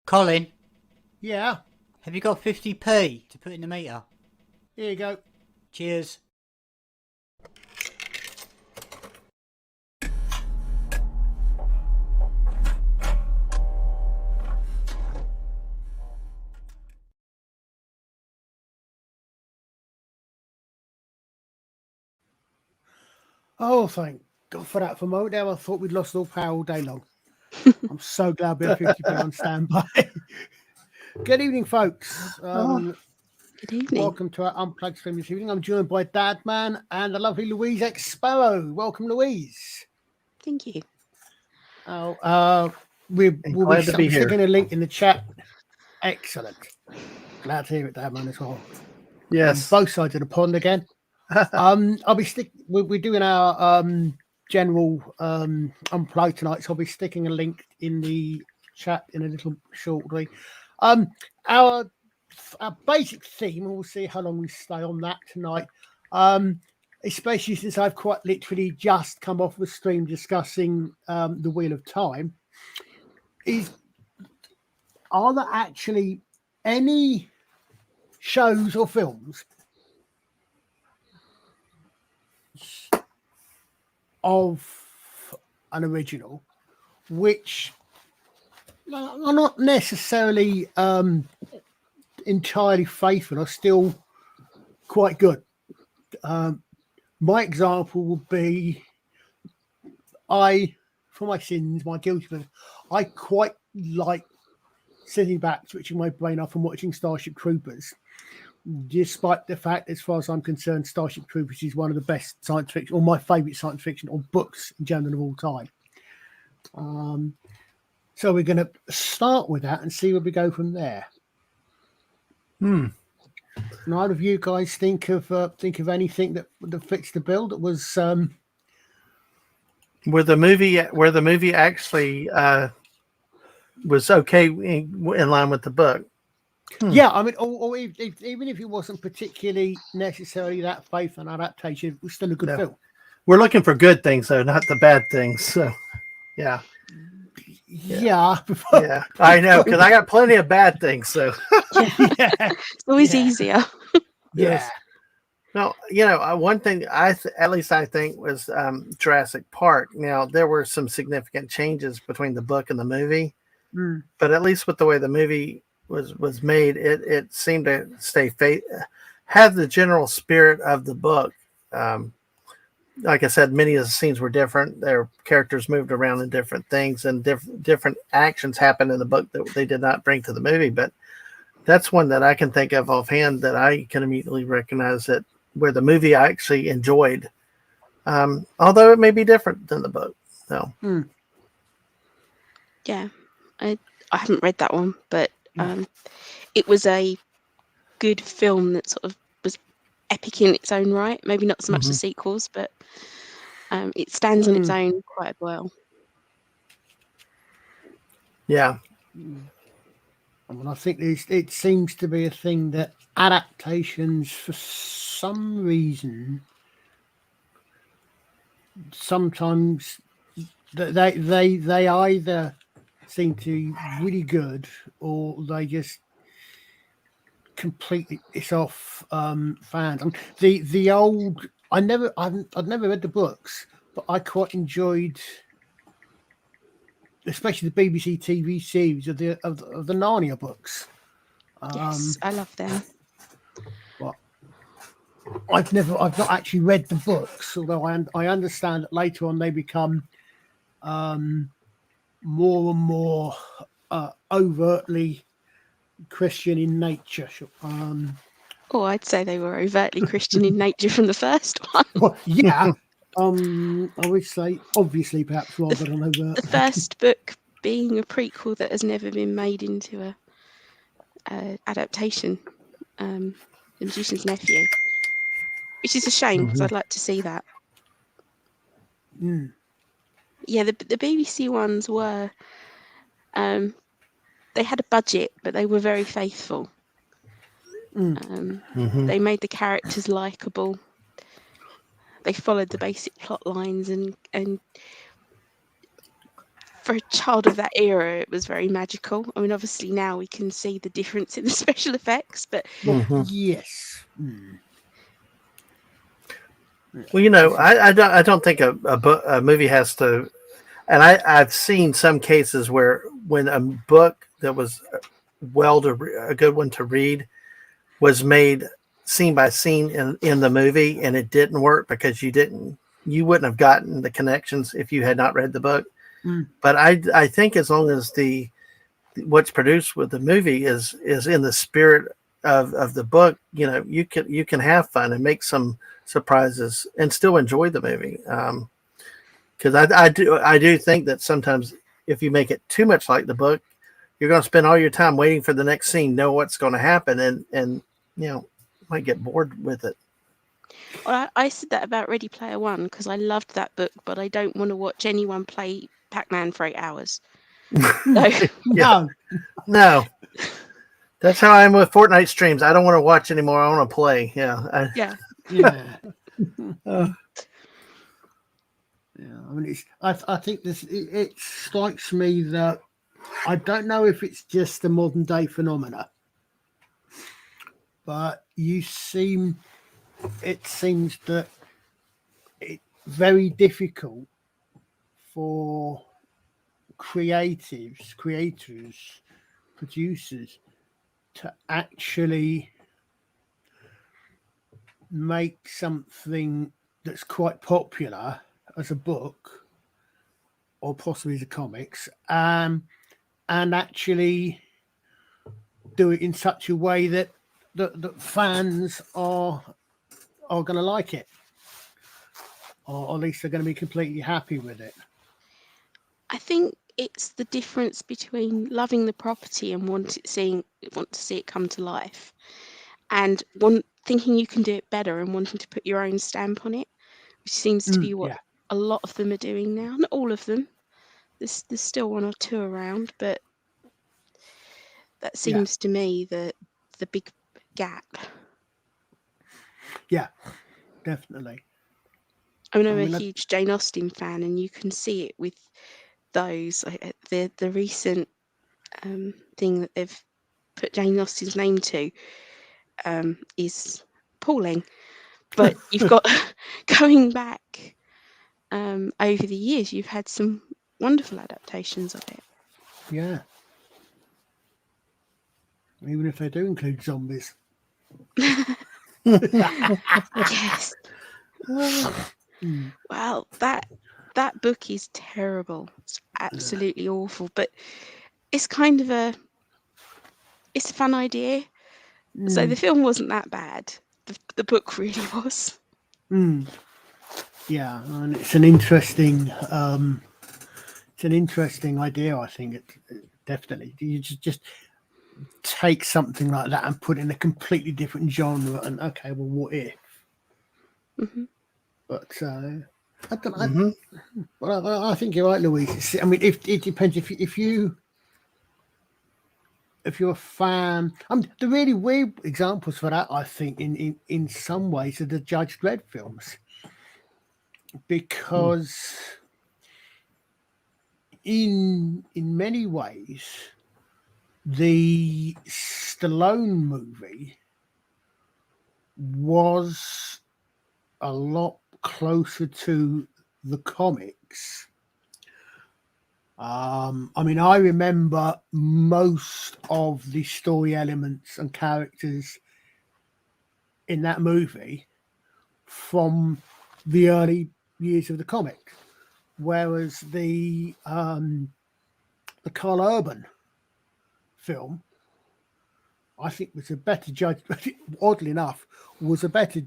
Colin, Yeah, have you got 50p to put in the meter? here you go. Cheers. Oh, thank God for that for a moment there. I thought we'd lost all power all day long. I'm so glad we have 50p on standby. Good evening, folks. Good evening. Welcome to our Unplugged stream this evening. I'm joined by Dadman and the lovely Louise X Sparrow. Welcome, Louise. Thank you. We'll be sticking a link in the chat. Excellent. Glad to hear it, Dadman, as well. Yes. On both sides of the pond again. We're doing our general unplugged tonight, so I'll be sticking a link in the chat in a little shortly. Our basic theme, and we'll see how long we stay on that tonight, especially since I've quite literally just come off the stream discussing the Wheel of Time, is are there actually any shows or films of an original which are not necessarily entirely faithful, are still quite good? My example would be, for my sins, my guilty pleasure, I quite like sitting back, switching my brain off and watching Starship Troopers, despite the fact, as far as I'm concerned, Starship Troopers is one of the best science fiction, or my favourite science fiction, or books in general of all time. So we're going to start with that and see where we go from there. Neither of you guys think of anything that fits the bill that was where the movie actually was okay in line with the book. Yeah, I mean, or even if it wasn't particularly necessarily that faithful an adaptation, it was still a good film. We're looking for good things, though, not the bad things. So, yeah. Yeah, I know, because I got plenty of bad things. So, It's always easier. Yes. No, one thing at least I think was Jurassic Park. Now, there were some significant changes between the book and the movie, but at least with the way the movie was made, it seemed to have the general spirit of the book. Like I said, many of the scenes were different. Their characters moved around in different things, and different actions happened in the book that they did not bring to the movie. But that's one that I can think of offhand that I can immediately recognize that where the movie I actually enjoyed, although it may be different than the book. So, Yeah, I haven't read that one, but it was a good film that sort of was epic in its own right. Maybe not so much the sequels, but it stands on its own quite well. Yeah. I mean, I think it seems to be a thing that adaptations, for some reason, sometimes they either seem to be really good, or they just completely piss off fans. The old, I'd never read the books, but I quite enjoyed, especially the BBC TV series of the Narnia books. Yes, I love them. But I've not actually read the books, although I understand that later on they become more and more overtly Christian in nature. I'd say they were overtly Christian in nature from the first one. Well, yeah. I would say, obviously, perhaps rather than overt. The first book being a prequel that has never been made into a adaptation, The Magician's Nephew, which is a shame because I'd like to see that. Yeah, the BBC ones were, they had a budget, but they were very faithful. They made the characters likable. They followed the basic plot lines and for a child of that era, it was very magical. I mean, obviously now we can see the difference in the special effects, but Yes. Well, you know, I don't think a movie has to, and I've seen some cases where when a book that was a good one to read was made scene by scene in the movie, and it didn't work because you wouldn't have gotten the connections if you had not read the book. But I think as long as what's produced with the movie is in the spirit of the book, you know, you can have fun and make some surprises and still enjoy the movie. Because I do think that sometimes if you make it too much like the book, you're going to spend all your time waiting for the next scene, know what's going to happen, and you know, might get bored with it. Well, I said that about Ready Player One because I loved that book, but I don't want to watch anyone play Pac-Man for 8 hours. No. That's how I am with Fortnite streams. I don't want to watch anymore. I want to play. Yeah. Yeah. I mean, I think it strikes me that I don't know if it's just a modern day phenomena, but it seems that it's very difficult for creators, producers to actually make something that's quite popular as a book or possibly as a comics, and actually do it in such a way that fans are going to like it, or at least they're going to be completely happy with it. I think it's the difference between loving the property and want to see it come to life, and thinking you can do it better and wanting to put your own stamp on it, which seems to be what a lot of them are doing now. Not all of them. There's still one or two around, but that seems to me the big gap. Yeah, definitely. I mean, I'm a huge Jane Austen fan, and you can see it with those. The recent thing that they've put Jane Austen's name to is appalling. But you've got going back over the years, you've had some wonderful adaptations of it. Yeah. Even if they do include zombies. Yes. Well, that book is terrible. It's absolutely awful. But it's kind of it's a fun idea. So the film wasn't that bad. The book really was. Yeah, and it's an interesting idea. I think it definitely. You just take something like that and put it in a completely different genre, and okay, well, what if? But I don't know. Well, I think you're right, Louise. I mean, it depends if you're a fan. The really weird examples for that, I think, in some ways, are the Judge Dredd films, because in many ways, the Stallone movie was a lot closer to the comics. I mean, I remember most of the story elements and characters in that movie from the early years of the comic, whereas the Carl Urban film, I think, was a better judge. Oddly enough, was a better,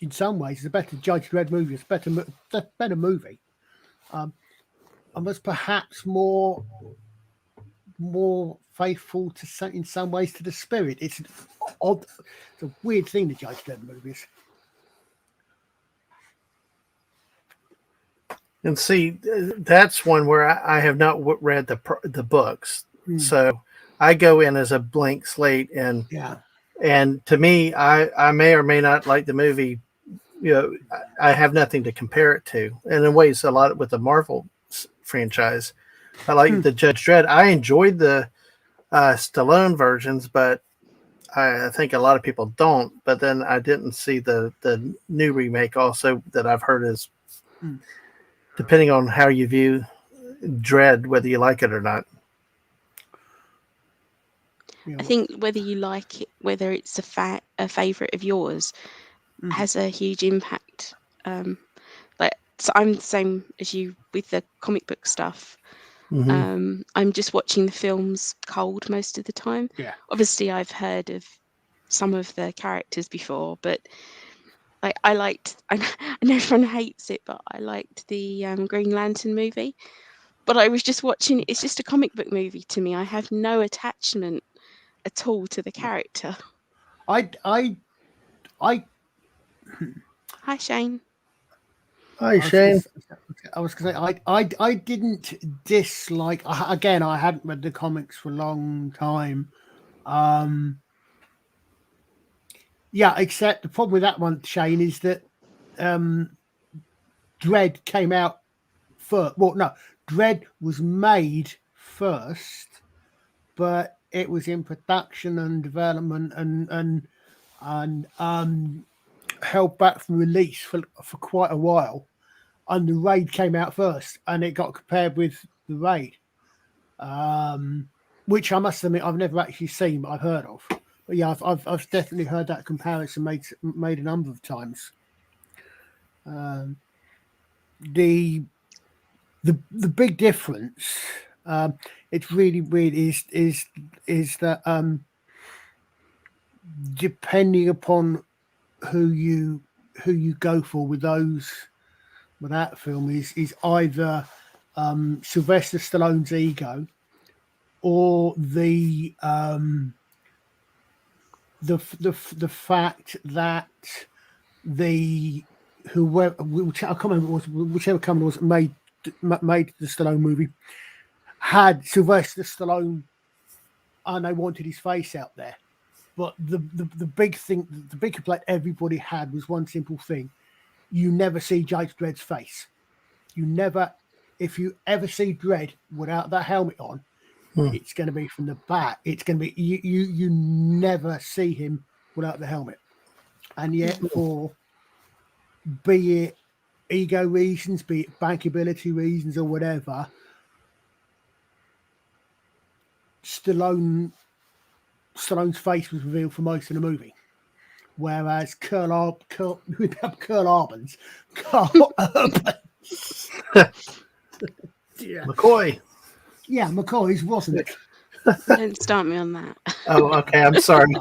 in some ways, a better Judge Dredd movie. It's a better movie, and was perhaps more faithful to, in some ways, to the spirit. It's odd. It's a weird thing, the Judge Dredd movies. And see, that's one where I have not read the books, so I go in as a blank slate, and to me, I may or may not like the movie. You know, I have nothing to compare it to, and in ways, a lot with the Marvel franchise, I like the Judge Dredd. I enjoyed the Stallone versions, but I think a lot of people don't. But then I didn't see the new remake also that I've heard is, depending on how you view Dredd, whether you like it or not. I think whether you like it, whether it's a favorite of yours, has a huge impact. Like, so I'm the same as you with the comic book stuff. I'm just watching the films cold most of the time. Yeah. Obviously, I've heard of some of the characters before, but like I know everyone hates it, but I liked the Green Lantern movie. But I was just watching it. It's just a comic book movie to me. I have no attachment at all to the character. I Hi, Shane. Hi, Shane. I was going to say I didn't dislike. Again, I hadn't read the comics for a long time. Yeah, except the problem with that one, Shane, is that Dredd came out first. Well, no, Dredd was made first, but it was in production and development and held back from release for quite a while. And the Raid came out first, and it got compared with the Raid, which I must admit I've never actually seen, but I've heard of. But yeah, I've definitely heard that comparison made a number of times. The big difference, it's really weird, is that depending upon who you go for with that film is either Sylvester Stallone's ego or the fact that whichever company was made the Stallone movie had Sylvester Stallone and they wanted his face out there. But the big thing, the big complaint everybody had was one simple thing: you never see Judge Dredd's face. You never, if you ever see Dredd without that helmet on, it's going to be from the back. It's going to be you never see him without the helmet. And yet, for be it ego reasons, be it bankability reasons, or whatever, Stallone's face was revealed for most of the movie, whereas Carl Urban's yeah. McCoy's wasn't it? Don't start me on that. Oh, okay. I'm sorry.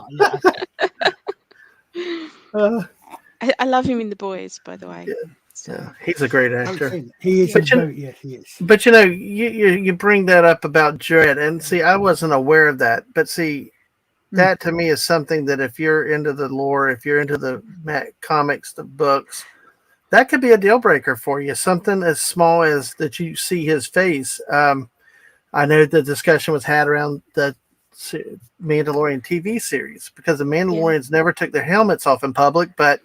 I love him in The Boys, by the way. Yeah, he's a great actor. He is. He is. But you bring that up about Dredd, and see, I wasn't aware of that. But see, that to me is something that if you're into the lore, if you're into the comics, the books, that could be a deal breaker for you. Something as small as that you see his face. I know the discussion was had around the Mandalorian TV series because the Mandalorians never took their helmets off in public, but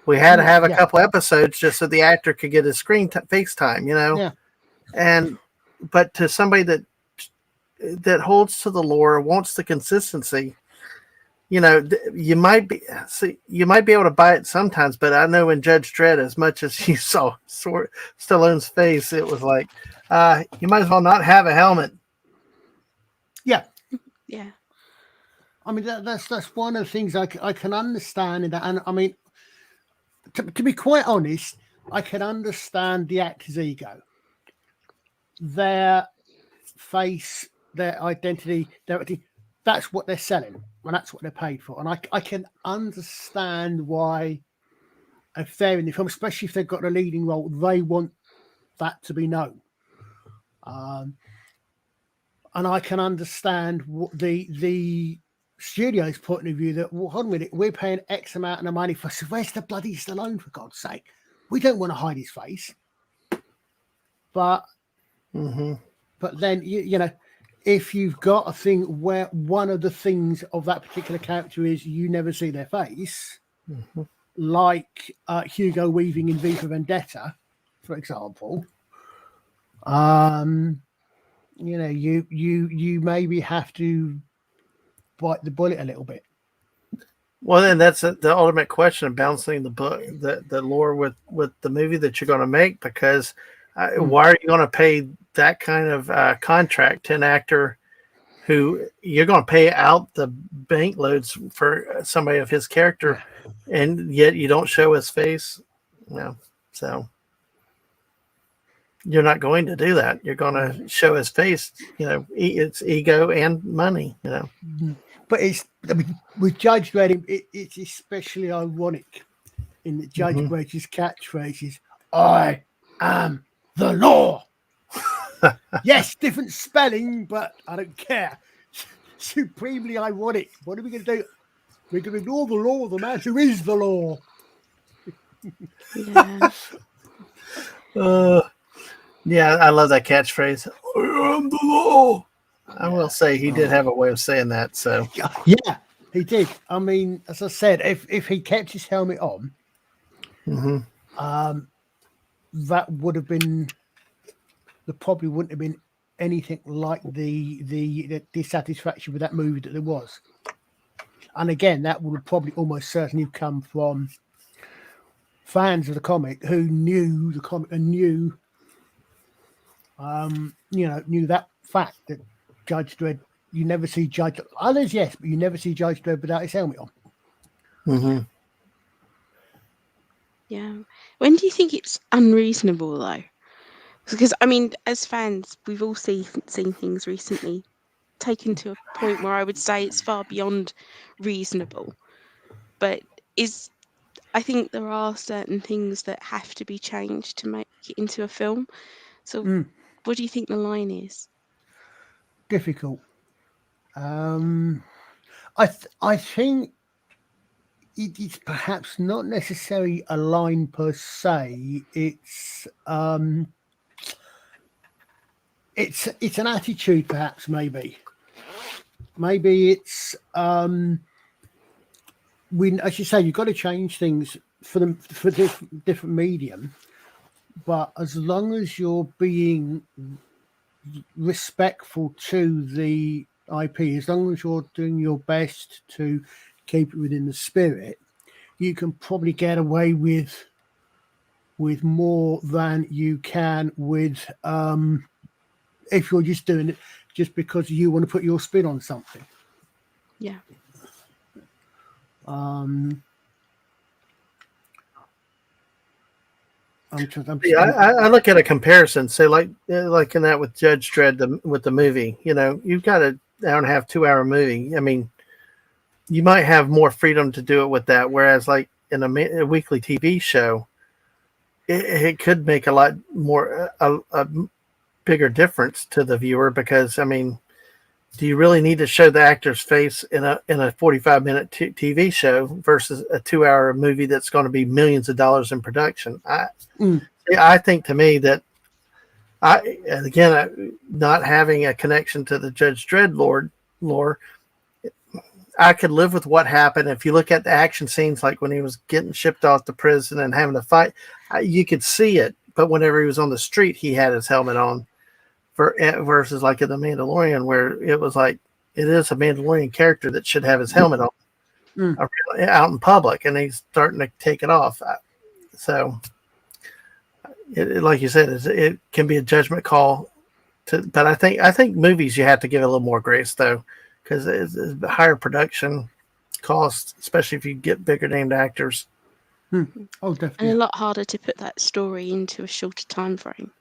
we had to have a couple episodes just so the actor could get his face time, but to somebody that holds to the lore, wants the consistency, you might be able to buy it sometimes. But I know in Judge Dredd, as much as you saw Stallone's face, it was like, you might as well not have a helmet. Yeah. Yeah. I mean, that's one of the things I can understand in that. And I mean, to be quite honest, I can understand the actor's ego. Their face, their identity, that's what they're selling. And that's what they're paid for. And I can understand why, if they're in the film, especially if they've got a leading role, they want that to be known. And I can understand what the studio's point of view that, well, hold on a minute, we're paying X amount of money for Sylvester bloody Stallone, for God's sake. We don't want to hide his face. But then, if you've got a thing where one of the things of that particular character is you never see their face, like Hugo Weaving in V for Vendetta, for example, you maybe have to bite the bullet a little bit. Well, then that's the ultimate question of balancing the book, the lore with the movie that you're going to make. Because why are you going to pay that kind of contract to an actor who you're going to pay out the bank loads for somebody of his character, and yet you don't show his face? So you're not going to do that. You're going to show his face. It's ego and money. But with Judge Dredd, it's especially ironic in that Judge Dredd's catchphrase is, "I am the law." Yes, different spelling, but I don't care. Supremely ironic. What are we going to do? We're going to ignore the law, the man who is the law. Yeah, I love that catchphrase. I am the law. I will say he did have a way of saying that. So yeah, he did. I mean, as I said, if he kept his helmet on, that would have been. There probably wouldn't have been anything like the dissatisfaction with that movie that there was. And again, that would have probably almost certainly come from fans of the comic who knew the comic and knew that fact that Judge Dredd, you never see Judge, others yes, but you never see Judge Dredd without his helmet on. Yeah. When do you think it's unreasonable though? Because I mean, as fans, we've all seen things recently taken to a point where I would say it's far beyond reasonable. But I think there are certain things that have to be changed to make it into a film. So what do you think the line is? Difficult. I think it's perhaps not necessarily a line per se. It's an attitude, perhaps. Maybe it's as you say, you've got to change things for different medium. But as long as you're being respectful to the IP, as long as you're doing your best to keep it within the spirit, you can probably get away with more than you can with if you're just doing it just because you want to put your spin on something. Yeah. I look at a comparison. Say like in that with Judge Dredd with the movie. You've got an hour and a half, 2 hour movie. I mean, you might have more freedom to do it with that. Whereas like in a weekly TV show, it could make a lot more a bigger difference to the viewer, because I mean, do you really need to show the actor's face in a 45-minute TV show versus a 2 hour movie that's going to be millions of dollars in production? I think to me that not having a connection to the Judge Dredd lore, I could live with what happened. If you look at the action scenes, like when he was getting shipped off to prison and having to fight, you could see it. But whenever he was on the street, he had his helmet on. Versus like in The Mandalorian, where it was like it is a Mandalorian character that should have his helmet on out in public, and he's starting to take it off. So, like you said, it can be a judgment call. But I think movies you have to give it a little more grace though, because it's higher production costs, especially if you get bigger named actors. Oh, definitely, and a lot harder to put that story into a shorter time frame.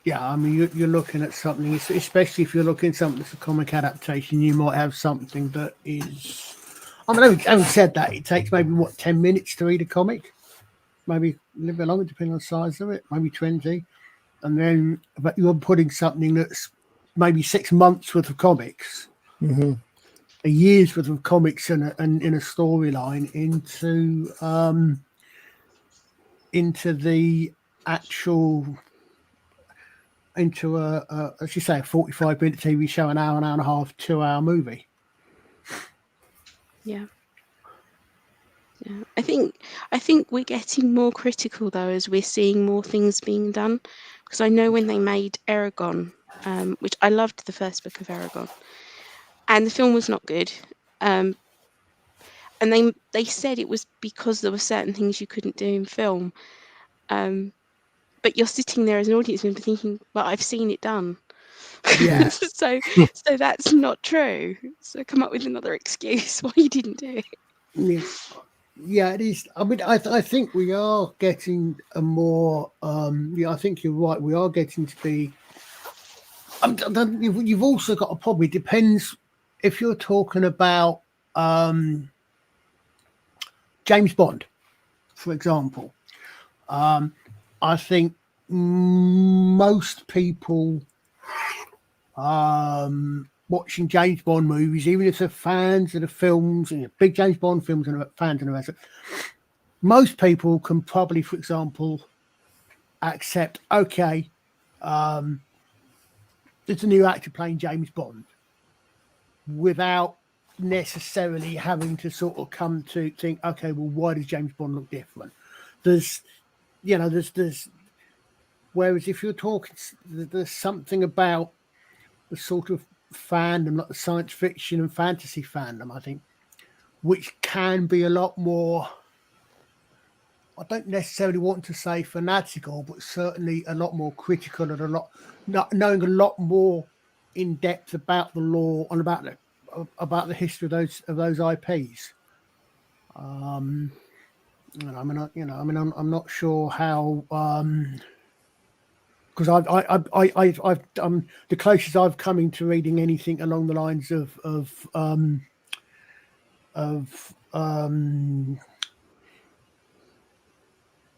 Yeah, I mean, you're looking at something, especially if you're looking at something that's a comic adaptation, you might have something that is... I mean, having said that, it takes maybe, 10 minutes to read a comic? Maybe a little bit longer, depending on the size of it, maybe 20. And then, but you're putting something that's maybe 6 months worth of comics, a year's worth of comics in a storyline into the actual... into as you say, a 45-minute TV show, an hour and a half, 2 hour movie. Yeah. Yeah. I think we're getting more critical though as we're seeing more things being done. Because I know when they made Aragon, which I loved the first book of Aragon, and the film was not good. And they said it was because there were certain things you couldn't do in film. But you're sitting there as an audience member thinking, "Well, I've seen it done." Yeah. so that's not true. So come up with another excuse why you didn't do it. Yeah, it is. I mean, I think we are getting a more. I think you're right. We are getting to be. You've also got a problem. It depends if you're talking about James Bond, for example. I think most people watching James Bond movies, even if they're fans of the films, big James Bond films and fans and the rest, most people can probably, for example, accept, okay, there's a new actor playing James Bond without necessarily having to sort of come to think, okay, well, why does James Bond look different? There's whereas if you're talking, there's something about the sort of fandom, like the science fiction and fantasy fandom, I think, which can be a lot more, I don't necessarily want to say fanatical, but certainly a lot more critical and knowing a lot more in depth about the lore and about the history of those IPs. I'm not sure how, because I've the closest I've come into reading anything along the lines of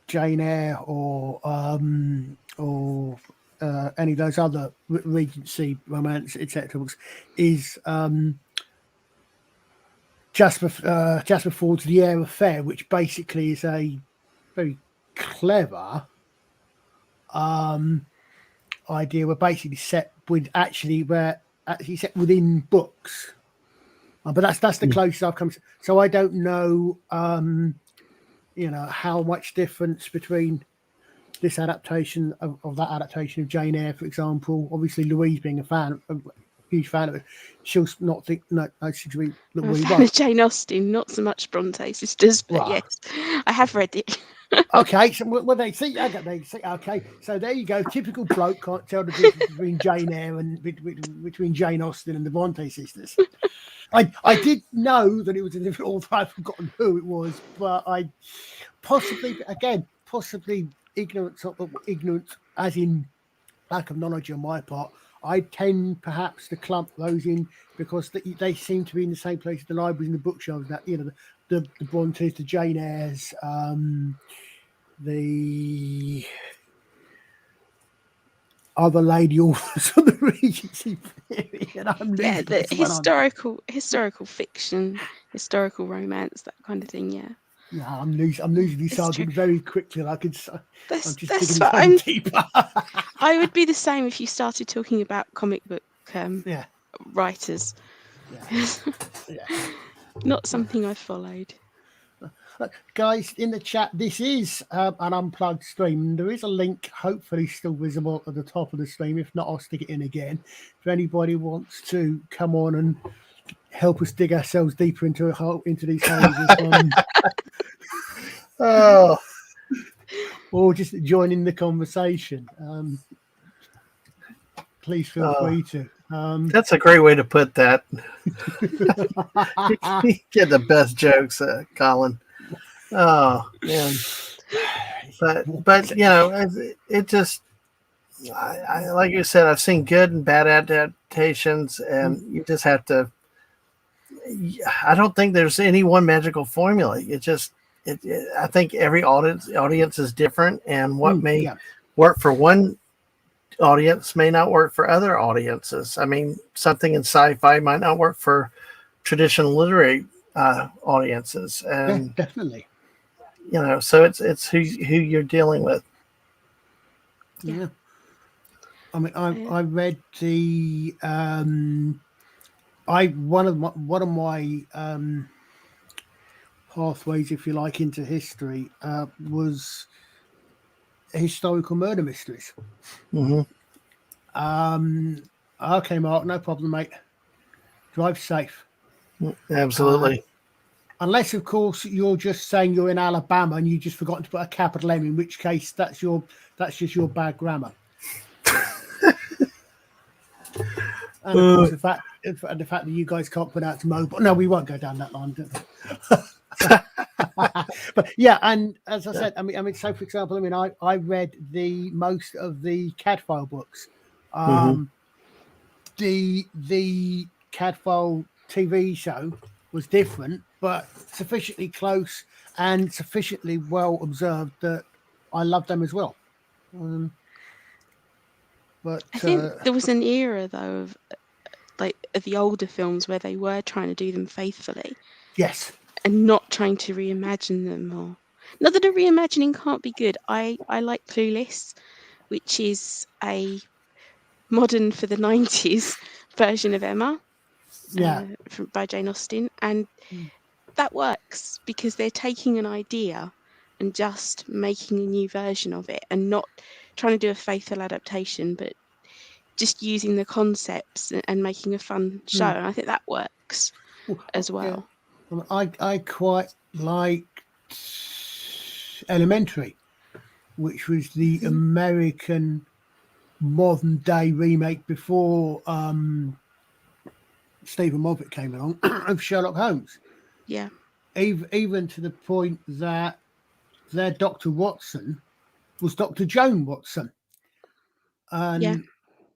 Jane Eyre or any of those other Regency romance, etc., books is Jasper Ford's The Eyre Affair, which basically is a very clever idea. We're basically set within books, but that's the closest I've come to. So I don't know, how much difference between this adaptation of that adaptation of Jane Eyre, for example. Obviously, Louise being a huge fan of it, she'll not think she should be Louise. I'm a fan of Jane Austen, not so much Bronte sisters, but right. Yes, I have read it. Okay, so okay, so there you go. Typical bloke can't tell the difference between Jane Eyre and between Jane Austen and the Bronte sisters. I did know that it was a different author. I've forgotten who it was, but I possibly ignorance as in lack of knowledge on my part. I tend perhaps to clump those in because they seem to be in the same place as the libraries and the bookshelves. That the Brontes, the Jane Eyres, the other lady authors of the Regency period. The historical fiction, historical romance, that kind of thing. Yeah. Yeah, I'm losing this argument very quickly. I'm just I'm deeper. I would be the same if you started talking about comic book writers. Yeah. Not something I followed. Guys, in the chat, this is an unplugged stream. There is a link, hopefully still visible at the top of the stream. If not, I'll stick it in again. If anybody wants to come on and help us dig ourselves deeper into these holes, or just join in the conversation, please feel free to. That's a great way to put that. You get the best jokes, Colin. Oh man, but it just, I like you said, I've seen good and bad adaptations, and you just have to. I don't think there's any one magical formula. I think every audience is different, and what may work for one audience may not work for other audiences. I mean, something in sci-fi might not work for traditional literary audiences, and yeah, definitely. So it's who you're dealing with. Yeah. I mean, I read the one of my pathways, if you like, into history was historical murder mysteries. Mm-hmm. Okay, Mark, no problem, mate. Drive safe. Absolutely. Unless, of course, you're just saying you're in Alabama and you just forgot to put a capital M, in which case that's just your bad grammar. And of course, the fact that you guys can't pronounce mobile. No, we won't go down that line. But yeah, and as I said, I mean, so for example, I read most of the Cadfile books. The Cadfile TV show was different, but sufficiently close and sufficiently well observed that I loved them as well. But I think there was an era though of the older films where they were trying to do them faithfully. Yes. And not trying to reimagine them, or not that a reimagining can't be good. I like Clueless, which is a modern for the 90s version of Emma, by Jane Austen, and that works because they're taking an idea and just making a new version of it, and not trying to do a faithful adaptation, but just using the concepts and making a fun show. And I think that works as well. Yeah. I quite liked Elementary, which was the American modern day remake before Stephen Moffat came along of Sherlock Holmes. Yeah. Even to the point that their Dr. Watson was Dr. Joan Watson. And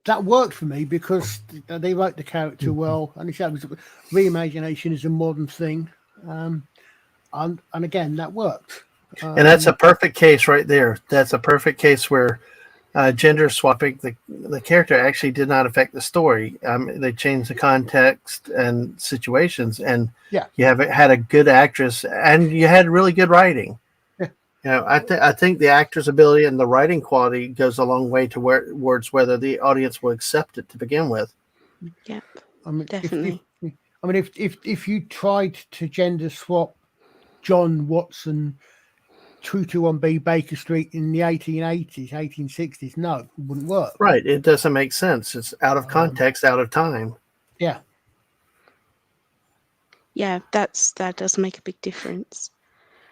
that worked for me because they wrote the character well, and reimagination is a modern thing, and again that worked. And that's a perfect case right there. That's a perfect case where gender swapping the character actually did not affect the story. They changed the context and situations, and you had a good actress, and you had really good writing. I think the actor's ability and the writing quality goes a long way towards whether the audience will accept it to begin with. Yeah, definitely. If you tried to gender swap John Watson 221B Baker Street in the 1880s, 1860s, no, it wouldn't work. Right, it doesn't make sense. It's out of context, out of time. Yeah. Yeah, that does make a big difference.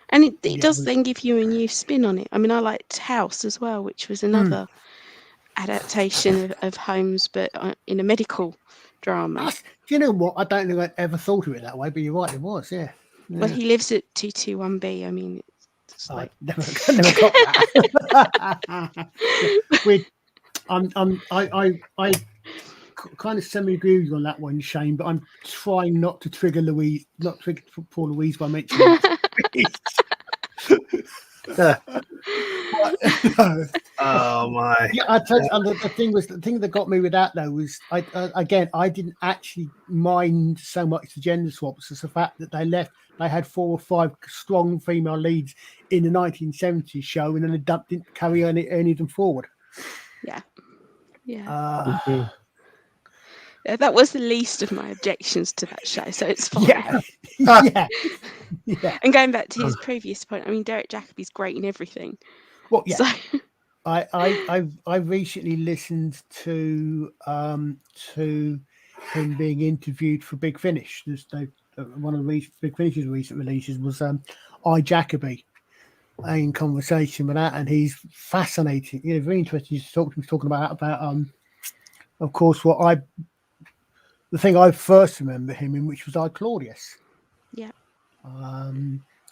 And it does then give you a new spin on it. I mean, I liked House as well, which was another adaptation of Holmes, but in a medical drama. Do you know what? I don't think I'd ever thought of it that way, but you're right, it was, yeah. Well, he lives at 221B. I mean, it's like... never got that. I kind of semi-agree with you on that one, Shane, but I'm trying not to trigger poor Louise by mentioning Oh my! Yeah, I tell you, the thing that got me with that though was I didn't actually mind so much the gender swaps as the fact that they had 4 or 5 strong female leads in the 1970s show, and then they didn't carry any of them forward. Yeah. That was the least of my objections to that show, so it's fine. Yeah. And going back to his previous point, I mean, Derek Jacobi's great in everything. Well, yeah. So... I recently listened to him being interviewed for Big Finish. One of the Big Finish's recent releases was I Jacobi in conversation with that, and he's fascinating. Very interesting to talk to him. He's talking about of course, the thing I first remember him in, which was I Claudius. Yeah.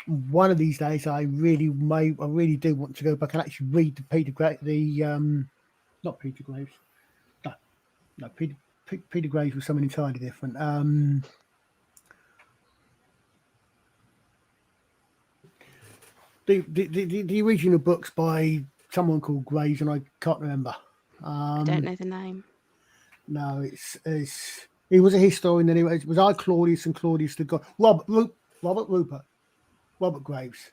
One of these days, I really do want to go back and actually read not Peter Graves. No, Peter Graves was someone entirely different. The original books by someone called Graves, and I can't remember. I don't know the name. No, he was a historian. Then it was I Claudius and Claudius the God. Robert Graves,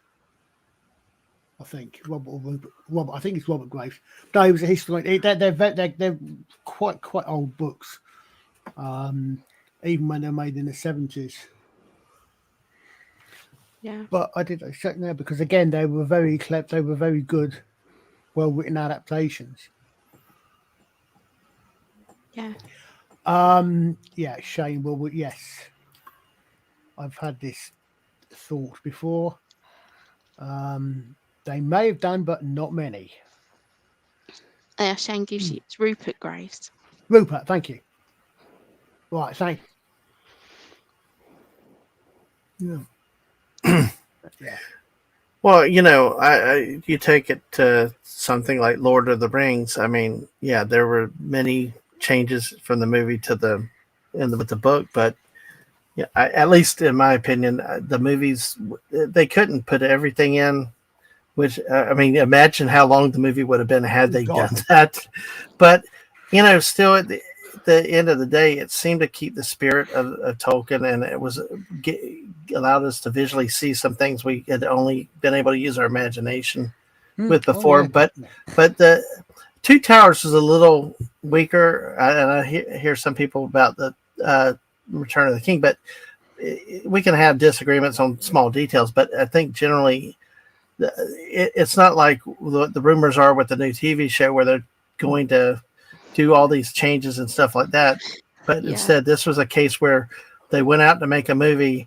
I think. Robert. I think it's Robert Graves. No, he was a historian. They're quite old books, even when they're made in the 70s. Yeah. But I did check there because again they were very clever. They were very good, well written adaptations. Yeah. Yeah, Shane. Well, yes, I've had this thought before. They may have done, but not many. Shane gives you it's Rupert Graves. Rupert, thank you. Right, thank Yeah. yeah. Well, you take it to something like Lord of the Rings. I mean, yeah, there were many changes from the movie to with the book, but yeah, at least in my opinion, the movies they couldn't put everything in. Which I mean, imagine how long the movie would have been had they done that. But still at the end of the day, it seemed to keep the spirit of Tolkien, and it was allowed us to visually see some things we had only been able to use our imagination with before. But the Two Towers was a little weaker, and I hear some people about the Return of the King, but we can have disagreements on small details. But I think generally, it's not like the rumors are with the new TV show where they're going to do all these changes and stuff like that. But instead, this was a case where they went out to make a movie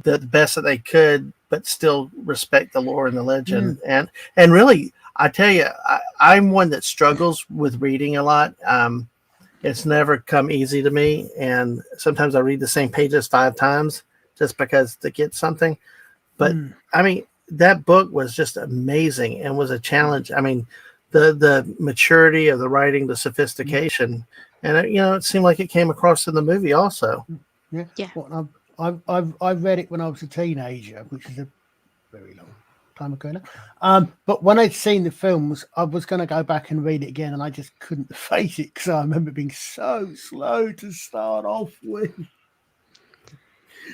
the best that they could, but still respect the lore and the legend. And really, I tell you, I'm one that struggles with reading a lot. It's never come easy to me, and sometimes I read the same pages 5 times just because to get something. But I mean, that book was just amazing and was a challenge. I mean, the maturity of the writing, the sophistication, and it seemed like it came across in the movie also. Yeah. Well, I read it when I was a teenager, which is a very long time ago now. But when I'd seen the films, I was going to go back and read it again, and I just couldn't face it because I remember being so slow to start off with.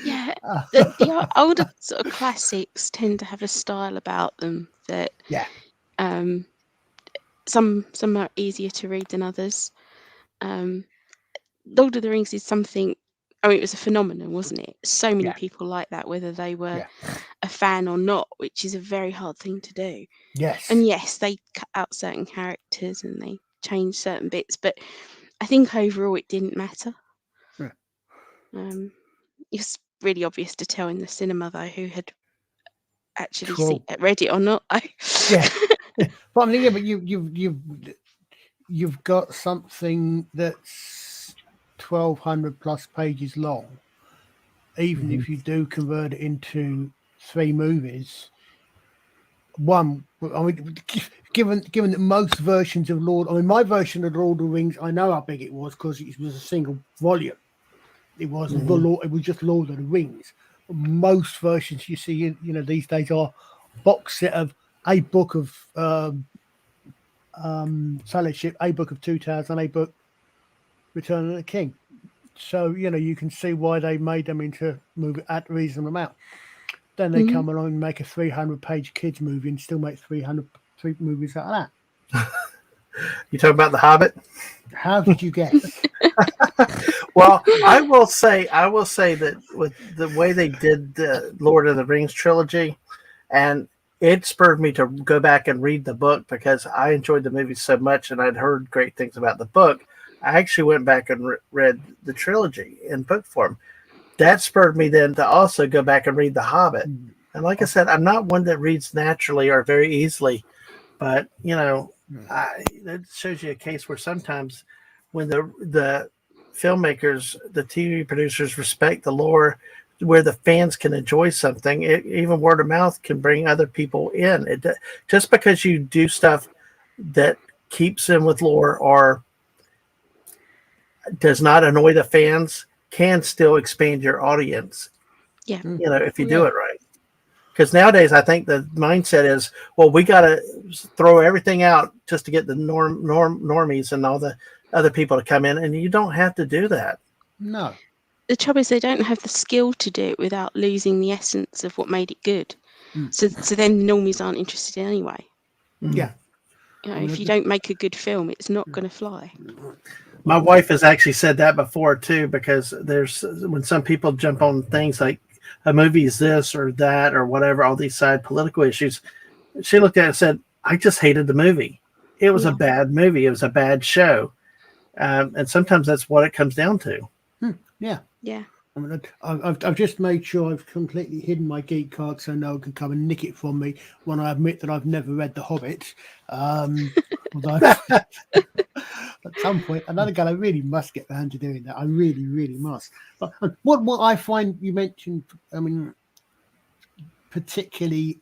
Yeah, the older sort of classics tend to have a style about them that some are easier to read than others. Lord of the Rings is something. I mean, it was a phenomenon, wasn't it? So many people like that, whether they were a fan or not, which is a very hard thing to do. Yes. And yes, they cut out certain characters and they changed certain bits, but I think overall it didn't matter. It's really obvious to tell in the cinema though who had actually read it or not. Yeah, but I'm thinking, but you've got something that's 1,200 plus pages long. Even if you do convert it into 3 movies, I mean, given that most versions of my version of Lord of the Rings, I know how big it was because it was a single volume. It wasn't it was just Lord of the Rings. Most versions you see, these days are box set of a book of Fellowship, a book of Two Towers, and a book Return of the King. So you can see why they made them into movie at a reasonable amount. Then they come along and make a 300-page kids movie and still make 3 movies out of that. You talking about The Hobbit? How did you guess? Well, I will say that with the way they did the Lord of the Rings trilogy, and it spurred me to go back and read the book because I enjoyed the movie so much and I'd heard great things about the book. I actually went back and read the trilogy in book form. That spurred me then to also go back and read The Hobbit. And like I said, I'm not one that reads naturally or very easily, but that shows you a case where sometimes when the filmmakers, the TV producers respect the lore, where the fans can enjoy something, even word of mouth can bring other people in. Just because you do stuff that keeps in with lore or does not annoy the fans can still expand your audience. Yeah. If you do it right. Because nowadays, I think the mindset is, well, we got to throw everything out just to get the normies and all the other people to come in, and you don't have to do that. No. The trouble is they don't have the skill to do it without losing the essence of what made it good. So then normies aren't interested anyway. Yeah. If you don't make a good film, it's not going to fly. My wife has actually said that before too, because when some people jump on things like a movie is this or that or whatever, all these side political issues. She looked at it and said, I just hated the movie. It was a bad movie. It was a bad show. And sometimes that's what it comes down to. Yeah. Yeah. I mean, I've just made sure I've completely hidden my geek card so no one can come and nick it from me when I admit that I've never read The Hobbit. Although at some point, another guy, I really must get around to doing that. I really, really must. But what I find you mentioned, I mean, particularly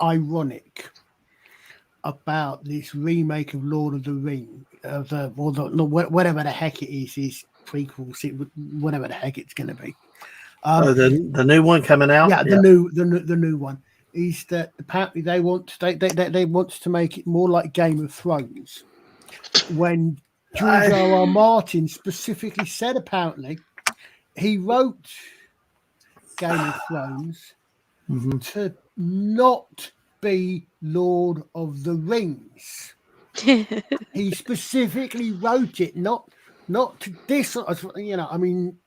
ironic about this remake of Lord of the Ring, whatever the heck it is prequels, whatever the heck it's going to be. The new one coming out. Yeah, the new one is that apparently they want to make it more like Game of Thrones. When George R.R. Martin specifically said, apparently he wrote Game of Thrones to not be Lord of the Rings. He specifically wrote it not to this, you know. I mean,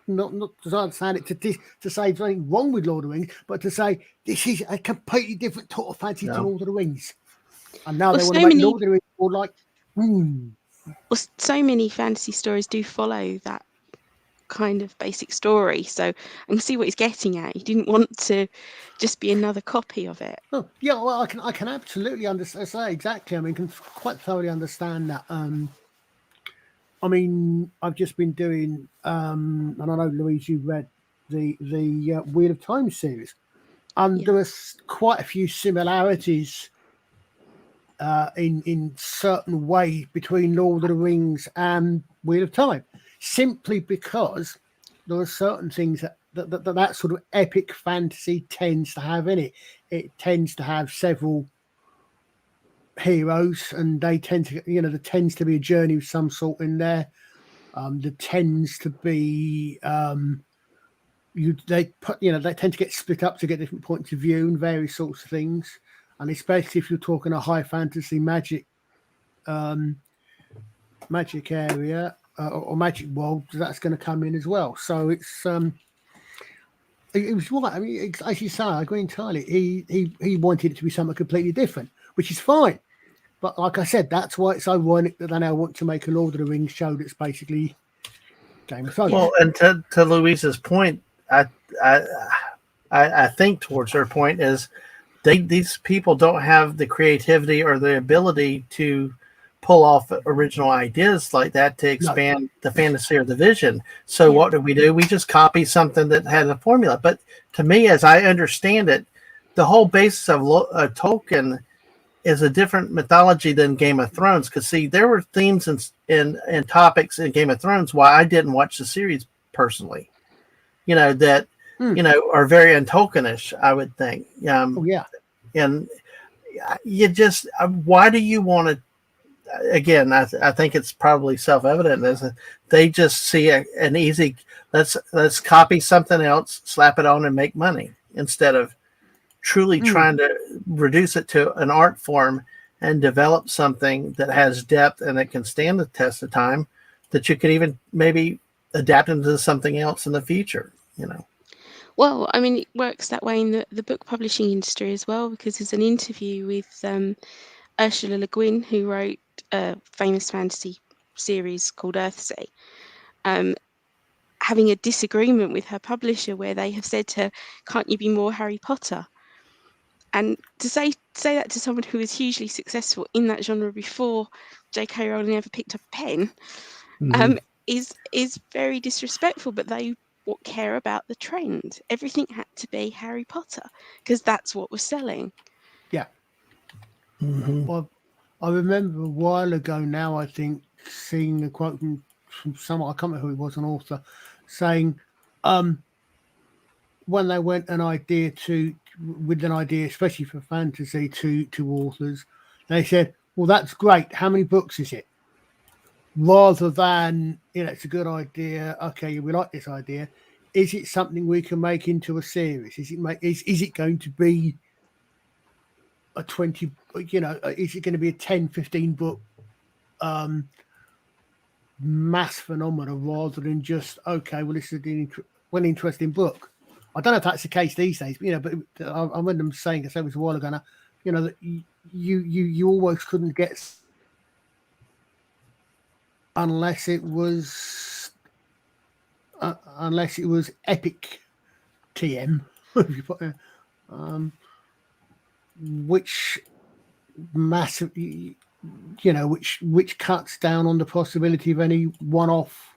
not to understand it to say there's anything wrong with Lord of the Rings, but to say this is a completely different sort of fancy to Lord of the Rings. And now they want to make Lord of the Rings more like. Well, so many fantasy stories do follow that kind of basic story, so I can see what he's getting at. He didn't want to just be another copy of it. Oh, yeah, well, I can absolutely understand. Say exactly. I mean, can quite thoroughly understand that. I mean, I've just been doing, and I know Louise, you read the Wheel of Time series, and there are quite a few similarities in certain ways between Lord of the Rings and Wheel of Time, simply because there are certain things that sort of epic fantasy tends to have in it. It tends to have several heroes, and they tend to, you know, there tends to be a journey of some sort in there. There tends to be they tend to get split up to get different points of view and various sorts of things. And especially if you're talking a high fantasy magic area or magic world, that's going to come in as well. So it's it was right. I mean, as you say, I agree entirely. He wanted it to be something completely different, which is fine. But like I said, that's why it's ironic that they now want to make a Lord of the Rings show that's basically Game of Thrones. Well, and to Louise's point, I think towards her point is these people don't have the creativity or the ability to pull off original ideas like that to expand the fantasy or the vision. So what do? We just copy something that had a formula. But to me, as I understand it, the whole basis of Tolkien is a different mythology than Game of Thrones. Because see, there were themes and topics in Game of Thrones why I didn't watch the series personally. You know, that are very un-Tolkienish, I would think. And you just, why do you want to? Again, I think it's probably self-evident. They just see an easy, let's copy something else, slap it on, and make money instead of truly trying to reduce it to an art form and develop something that has depth and that can stand the test of time, that you could even maybe adapt into something else in the future. You know. Well, I mean, it works that way in the book publishing industry as well, because there's an interview with Ursula Le Guin, who wrote a famous fantasy series called Earthsea, having a disagreement with her publisher where they have said to her, "Can't you be more Harry Potter?" And to say that to someone who was hugely successful in that genre before J.K. Rowling ever picked up a pen, is very disrespectful. But they care about the trend. Everything had to be Harry Potter because that's what was selling. Yeah. Well, I remember a while ago now, I think, seeing a quote from someone, I can't remember who it was, an author, saying when they went with an idea, especially for fantasy, to authors, they said, well, that's great. How many books is it? Rather than, it's a good idea. Okay, we like this idea. Is it something we can make into a series? Is it going to be a 20, is it going to be a 10, 15 book mass phenomena rather than just, okay, well, this is an interesting book. I don't know if that's the case these days, but, but I remember them saying this a while ago now, that you always couldn't get unless it was epic TM, which massively, which cuts down on the possibility of any one-off,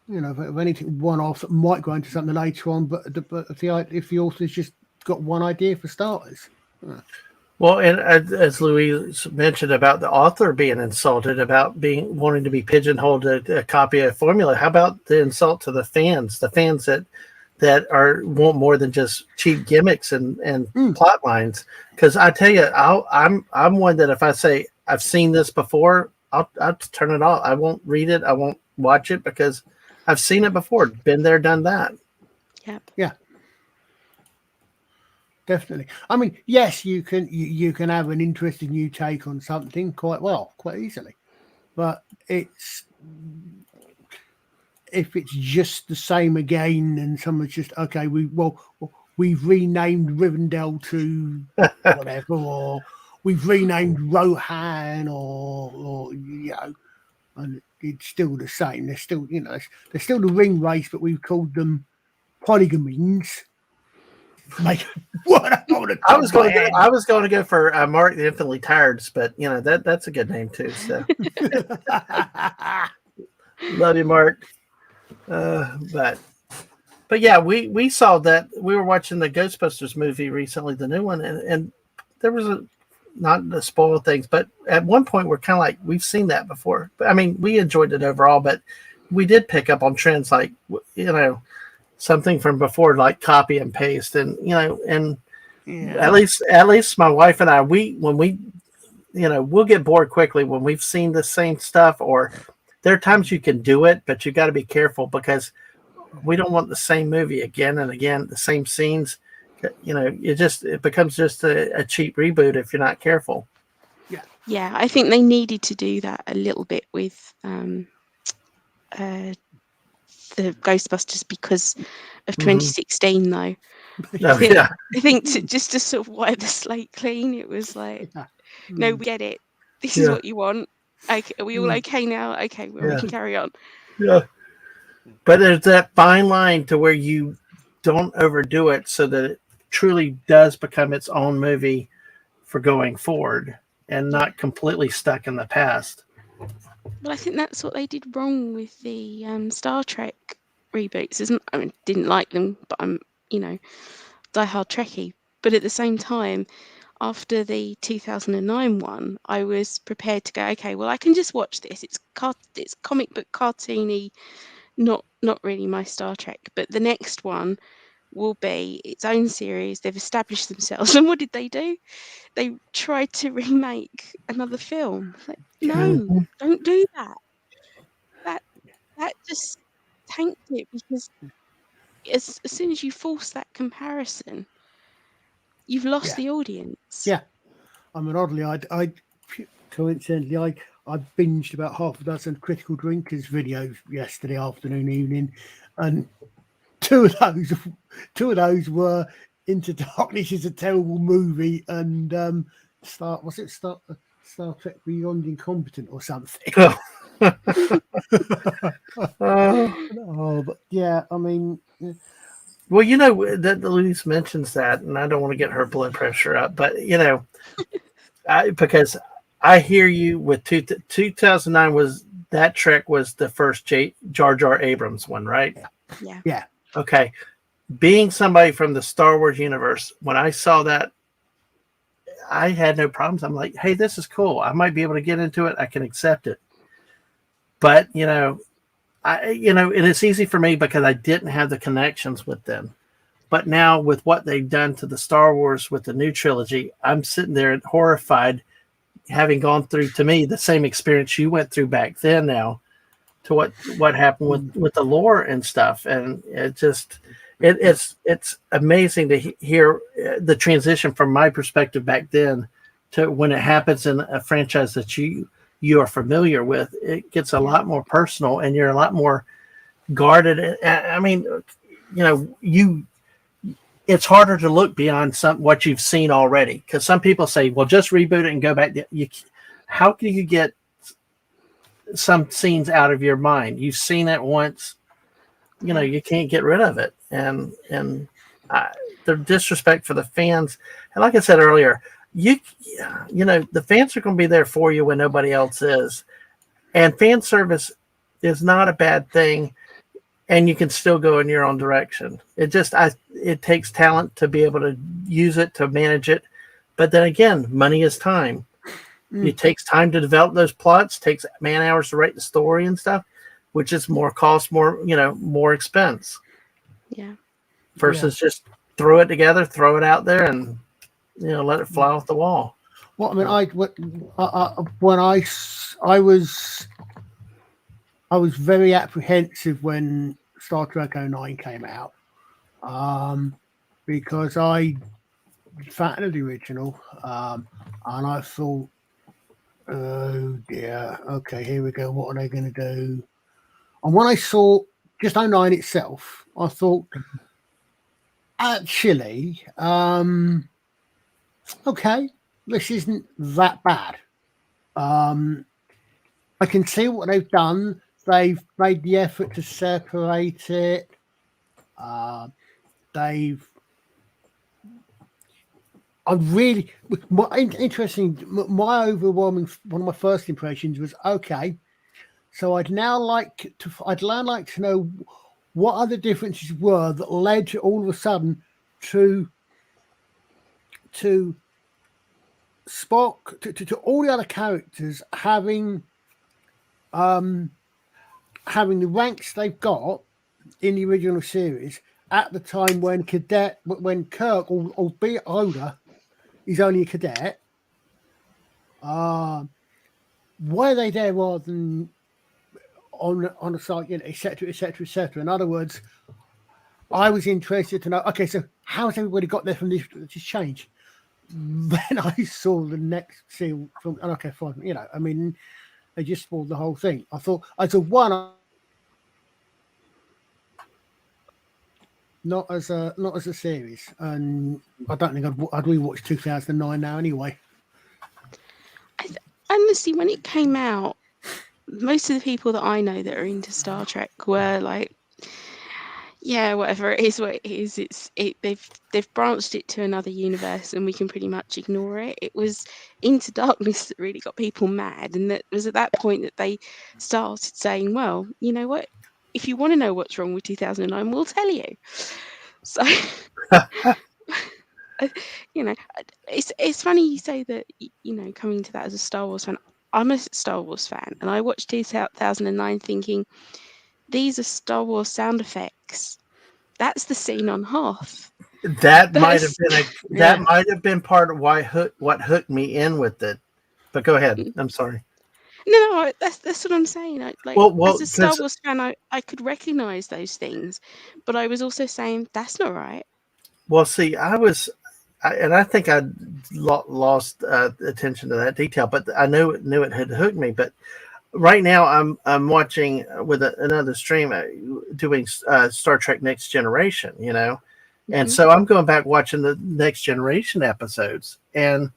of anything one-off that might go into something later on. But if the author's just got one idea for starters. Well, and as Louise mentioned about the author being insulted about wanting to be pigeonholed a copy of formula, how about the insult to the fans that want more than just cheap gimmicks and plot lines? Because I tell you, I'm one that if I say I've seen this before, I'll turn it off. I won't read it. I won't watch it because I've seen it before. Been there, done that. Yep. Yeah. Definitely. I mean, yes, you can have an interesting new take on something quite easily, but if it's just the same again, and someone's just we've renamed Rivendell to whatever, or we've renamed Rohan, or and it's still the same. They're still they're still the ring race, but we've called them polygamines. Like what? I was going to go for Mark the Infinitely Tired, but that's a good name too. So love you, Mark. But yeah, we saw that. We were watching the Ghostbusters movie recently, the new one, and there was not to spoil things, but at one point we're kind of like, we've seen that before. But I mean, we enjoyed it overall, but we did pick up on trends like something from before, like copy and paste, and at least my wife and I, we'll get bored quickly when we've seen the same stuff, or there are times you can do it, but you got to be careful because we don't want the same movie again and again, the same scenes. It becomes just a cheap reboot if you're not careful. Yeah, I think they needed to do that a little bit with the Ghostbusters because of 2016, though. I think just to sort of wipe the slate clean, it was like, no, we get it. This is what you want. Okay, are we all okay now? Okay, well, we can carry on. Yeah. But there's that fine line to where you don't overdo it so that it truly does become its own movie for going forward and not completely stuck in the past. Well, I think that's what they did wrong with the Star Trek reboots. I mean, didn't like them, but I'm, diehard Trekkie. But at the same time, after the 2009 one, I was prepared to go, okay, well, I can just watch this. It's comic book cartoony, not really my Star Trek. But the next one will be its own series. They've established themselves. And what did they do? They tried to remake another film. Like, no, don't do that. That just tanked it, because as soon as you force that comparison, you've lost the audience. Yeah. I mean, oddly, I coincidentally, I binged about half a dozen Critical Drinkers videos yesterday afternoon, evening, and two of those were Into Darkness is a terrible movie, and Star Trek Beyond Incompetent or something. But yeah, I mean. Well, that Louise mentions that, and I don't want to get her blood pressure up, but because I hear you with 2009 that Trek was the first Jar Jar Abrams one, right? Yeah. Okay. Being somebody from the Star Wars universe, when I saw that, I had no problems. I'm like, hey, this is cool. I might be able to get into it. I can accept it. But, and it's easy for me because I didn't have the connections with them. But now with what they've done to the Star Wars with the new trilogy, I'm sitting there horrified, having gone through, to me, the same experience you went through back then now, to what happened with the lore and stuff. And it just, it's amazing to hear the transition from my perspective back then to when it happens in a franchise that you are familiar with. It gets a lot more personal, and you're a lot more guarded. I mean, it's harder to look beyond what you've seen already, because some people say, well, just reboot it and go back. How can you get some scenes out of your mind? You've seen it once, you can't get rid of it. And the disrespect for the fans. And like I said earlier, the fans are going to be there for you when nobody else is. And fan service is not a bad thing. And you can still go in your own direction. It takes talent to be able to use it, to manage it. But then again, money is time. It takes time to develop those plots, takes man hours to write the story and stuff, which is more cost, more expense. Yeah. Versus just throw it together, throw it out there, and let it fly off the wall. Well, I mean, I was very apprehensive when Star Trek 09 came out, because I fan of the original, and I thought, oh dear, okay, here we go. What are they going to do? And when I saw just 09 itself, I thought, actually, okay, this isn't that bad. I can see what they've done. They've made the effort to separate it. Interesting. My overwhelming, one of my first impressions was, okay, so I'd like to know what other differences were that led to all of a sudden to Spock, to all the other characters having the ranks they've got in the original series at the time when Kirk, albeit older, is only a cadet. Why are they there rather than on a site, et cetera, et cetera, et cetera? In other words, I was interested to know, okay, so how has everybody got there from this change? Then I saw the next scene from, and okay, fine, I mean, they just spoiled the whole thing. I thought, not as a series, and I don't think I'd rewatch 2009 now anyway. Honestly, when it came out, most of the people that I know that are into Star Trek were like, yeah, whatever it is, what it is. They've branched it to another universe, and we can pretty much ignore it. It was Into Darkness that really got people mad, and that was at that point that they started saying, well, you know what? If you want to know what's wrong with 2009, we'll tell you. So, it's funny you say that, coming to that as a Star Wars fan. I'm a Star Wars fan, and I watched 2009 thinking, these are Star Wars sound effects. That's the scene on Hoth. That might have been part of what hooked me in with it. But go ahead. I'm sorry. No, that's what I'm saying. As a Star Wars fan, I could recognize those things, but I was also saying that's not right. Well, see, I think I lost attention to that detail, but I knew it had hooked me. But right now, I'm watching with another stream doing Star Trek Next Generation, and so I'm going back watching the Next Generation episodes, and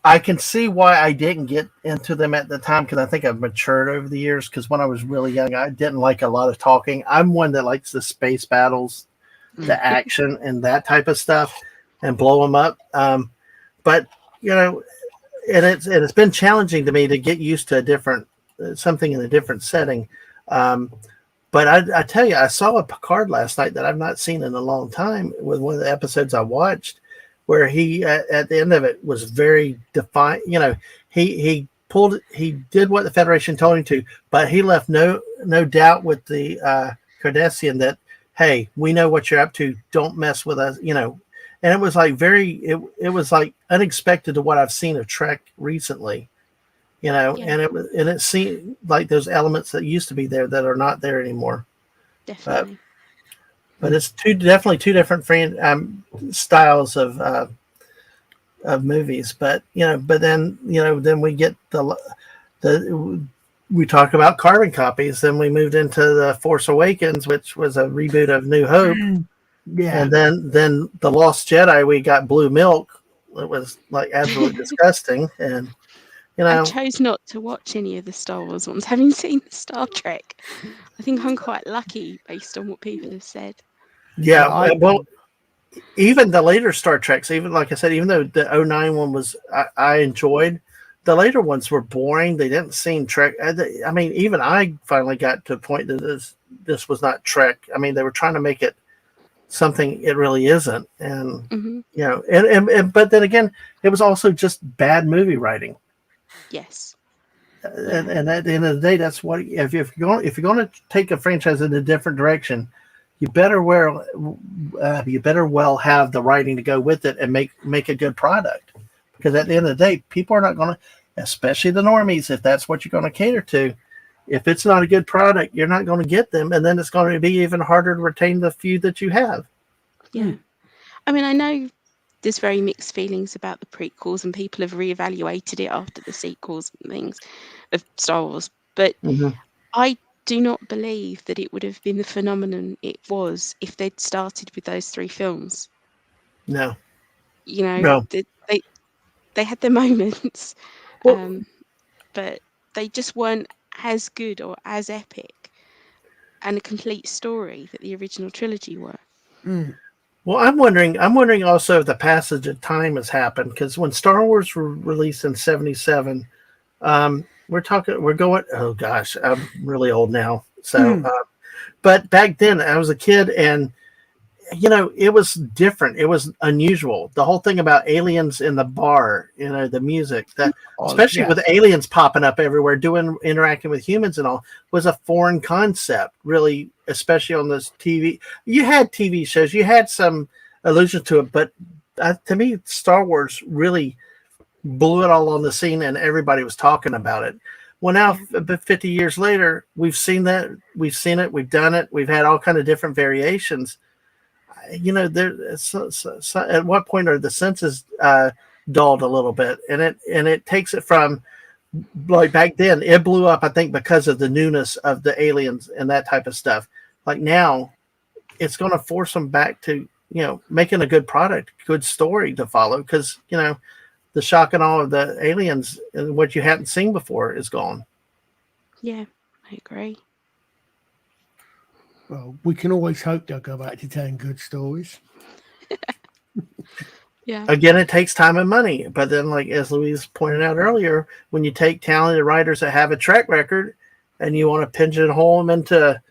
I can see why I didn't get into them at the time, because I think I've matured over the years. Because when I was really young, I didn't like a lot of talking. I'm one that likes the space battles, the action, and that type of stuff, and blow them up. But and it's been challenging to me to get used to something in a different setting. But I tell you, I saw a Picard last night that I've not seen in a long time with one of the episodes I watched, where he at the end of it was very defiant. He did what the Federation told him to, but he left no doubt with the Cardassian that, hey, we know what you're up to. Don't mess with us. And it was like it was like unexpected to what I've seen of Trek recently. And it seemed like those elements that used to be there that are not there anymore. Definitely. But it's definitely two different styles of movies. But then we get the we talk about carbon copies. Then we moved into the Force Awakens, which was a reboot of New Hope, Yeah. and then the Lost Jedi. We got Blue Milk. It was like absolutely disgusting, and I chose not to watch any of the Star Wars ones, having seen Star Trek. I think I'm quite lucky based on what people have said. Yeah, well, even the later Star Treks, even like I said, even though the '09 one was I enjoyed, the later ones were boring. They didn't seem Trek. I mean, even I finally got to a point that this was not Trek. I mean, they were trying to make it something it really isn't, and you know, and but then again, it was also just bad movie writing. Yes. And at the end of the day, that's what if you're going to take a franchise in a different direction, you better well have the writing to go with it and make a good product. Because at the end of the day, people are not going to, especially the normies, if that's what you're going to cater to. If it's not a good product, you're not going to get them, and then it's going to be even harder to retain the few that you have. Yeah, I mean, I know there's very mixed feelings about the prequels, and people have reevaluated it after the sequels and things of Star Wars. But I do not believe that it would have been the phenomenon it was if they'd started with those 3 films. No, you know, they had their moments, but they just weren't as good or as epic and a complete story that the original trilogy were. Well, I'm wondering also if the passage of time has happened, because when Star Wars were released in '77, we're going. Oh gosh, I'm really old now. So, but back then I was a kid, and you know, it was different. It was unusual. The whole thing about aliens in the bar, you know, the music, especially with aliens popping up everywhere, interacting with humans and all, was a foreign concept, really, especially on this TV. You had TV shows, you had some allusion to it, but to me, Star Wars really blew it all on the scene, and everybody was talking about it. Well, now, 50 years later, we've seen it, we've done it, we've had all kind of different variations. You know, at what point are the senses dulled a little bit, and it takes it from, like, back then it blew up, I think, because of the newness of the aliens and that type of stuff. Like now, it's going to force them back to, you know, making a good product, good story to follow, because, you know, the shock and awe of the aliens and what you hadn't seen before is gone. Yeah, I agree. Well, we can always hope they'll go back to telling good stories. Yeah. Again, it takes time and money. But then, like as Louise pointed out earlier, when you take talented writers that have a track record and you want to pigeonhole them into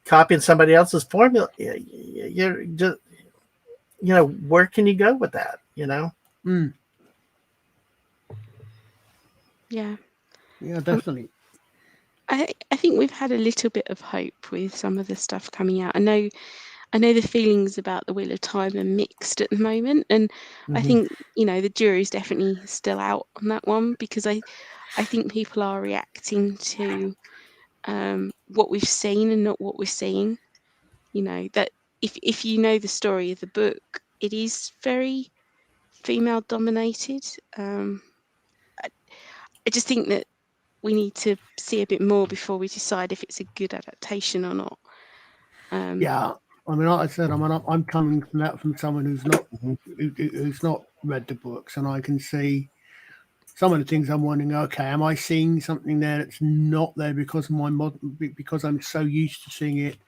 copying somebody else's formula, you're just, you know, where can you go with that? You know? Yeah, definitely. I think we've had a little bit of hope with some of the stuff coming out. I know the feelings about the Wheel of Time are mixed at the moment, and I think, you know, the jury's definitely still out on that one, because I think people are reacting to what we've seen and not what we're seeing. You know, that if you know the story of the book, it is very female dominated. I just think that we need to see a bit more before we decide if it's a good adaptation or not. Yeah, I mean, like I said, I'm coming from that from someone who's not read the books, and I can see some of the things. I'm wondering, okay, am I seeing something there that's not there because of because I'm so used to seeing it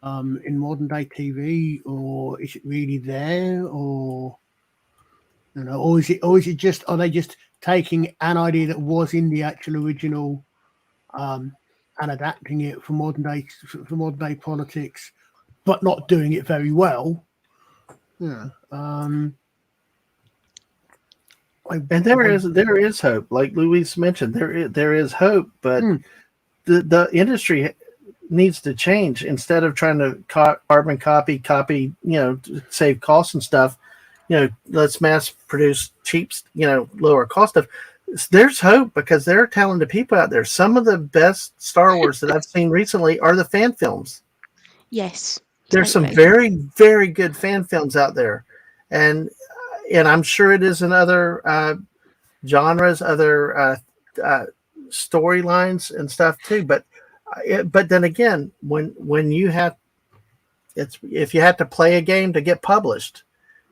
in modern day TV, or is it really there, or you know, or is it just, are they just taking an idea that was in the actual original and adapting it for modern day politics, but not doing it very well? Yeah. And there is hope. Like Louise mentioned, there is hope, but the industry needs to change. Instead of trying to carbon copy, you know, to save costs and stuff, you know, let's mass produce cheap, you know, lower cost stuff. There's hope, because there are talented people out there. Some of the best Star Wars that I've seen recently are the fan films. Yes, there's some very, very good fan films out there, and I'm sure it is in other genres, other storylines and stuff too. But then again, when you have if you have to play a game to get published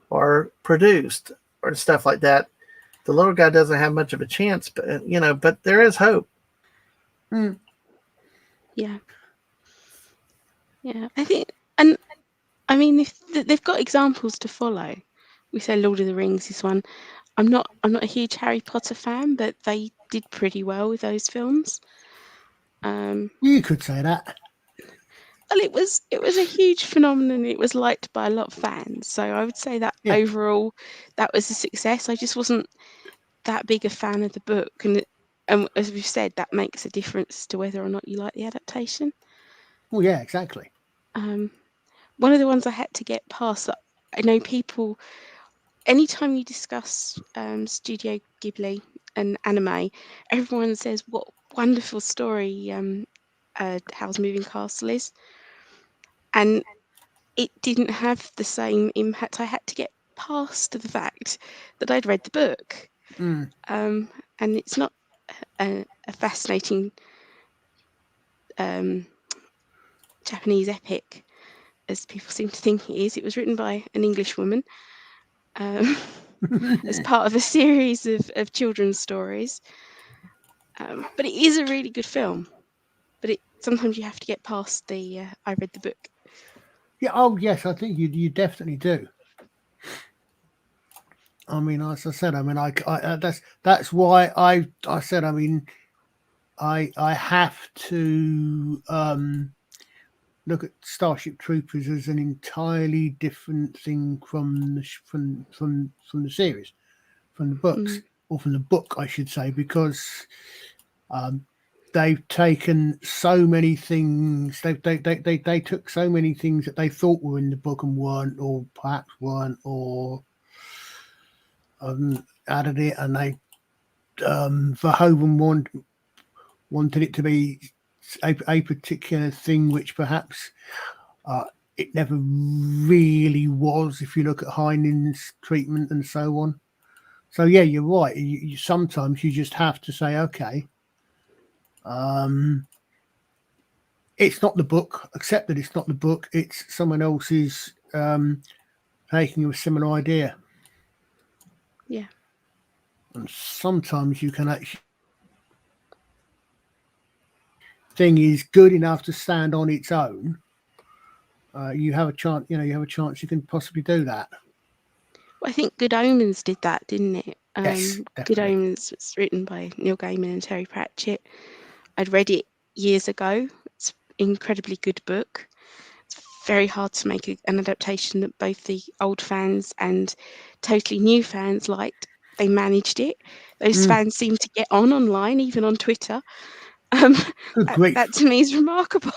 or produced or stuff like that, the little guy doesn't have much of a chance. But but there is hope. Yeah. Yeah, I think, and I mean, if they've got examples to follow. We say Lord of the Rings is one. I'm not a huge Harry Potter fan, but they did pretty well with those films. You could say that. Well, it was a huge phenomenon. It was liked by a lot of fans, so I would say that overall that was a success. I just wasn't that big a fan of the book, and as we've said, that makes a difference to whether or not you like the adaptation. Well, yeah, exactly. One of the ones I had to get past. I know people. Anytime you discuss Studio Ghibli and anime, everyone says what wonderful story Howl's Moving Castle is, and it didn't have the same impact. I had to get past the fact that I'd read the book, and it's not a fascinating Japanese epic as people seem to think it is. It was written by an English woman. As part of a series of children's stories, but it is a really good film. But sometimes you have to get past the I read the book. Yeah. Oh, yes. I think you definitely do. I mean, as I said, I mean, I that's why I said, I mean, I have to look at Starship Troopers as an entirely different thing from the series, from the books, or from the book, I should say, because they've taken so many things. They took so many things that they thought were in the book and weren't, or perhaps weren't, or added it, and they Verhoeven wanted it to be a particular thing, which perhaps it never really was. If you look at Heinein's treatment and so on. So yeah, you're right. You sometimes you just have to say, okay, it's not the book. Accept that it's not the book. It's someone else's taking a similar idea. Yeah. And sometimes you can actually thing is good enough to stand on its own. You have a chance. You have a chance. You can possibly do that. Well, I think Good Omens did that, didn't it? Yes, Good Omens was written by Neil Gaiman and Terry Pratchett. I'd read it years ago. It's an incredibly good book. It's very hard to make an adaptation that both the old fans and totally new fans liked. They managed it. Those fans seem to get online, even on Twitter. That to me is remarkable.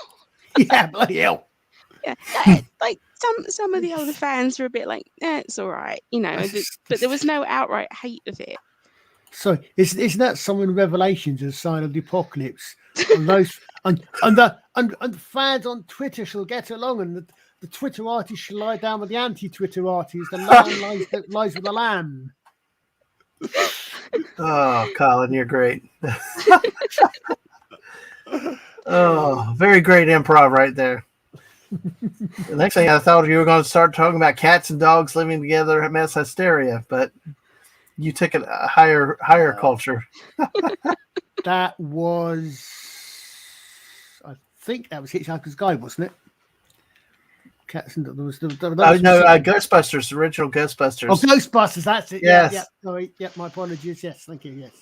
Yeah, bloody hell. Yeah, like some of the older fans were a bit like, it's all right, but there was no outright hate of it. So isn't that someone Revelations as sign of the apocalypse? And those and the fans on Twitter shall get along, and the Twitter artist shall lie down with the anti-Twitter artist. The lamb lies with the lamb. Oh, Colin, you're great. Oh, very great improv right there. The next thing I thought you were going to start talking about cats and dogs living together at mass hysteria, but you took it a higher culture. That was, I think that was Hitchhiker's Guide, wasn't it? Cats and dogs. Ghostbusters, original Ghostbusters. Oh, Ghostbusters, that's it. Yes. Yeah, sorry. Yeah, my apologies. Yes, thank you. Yes.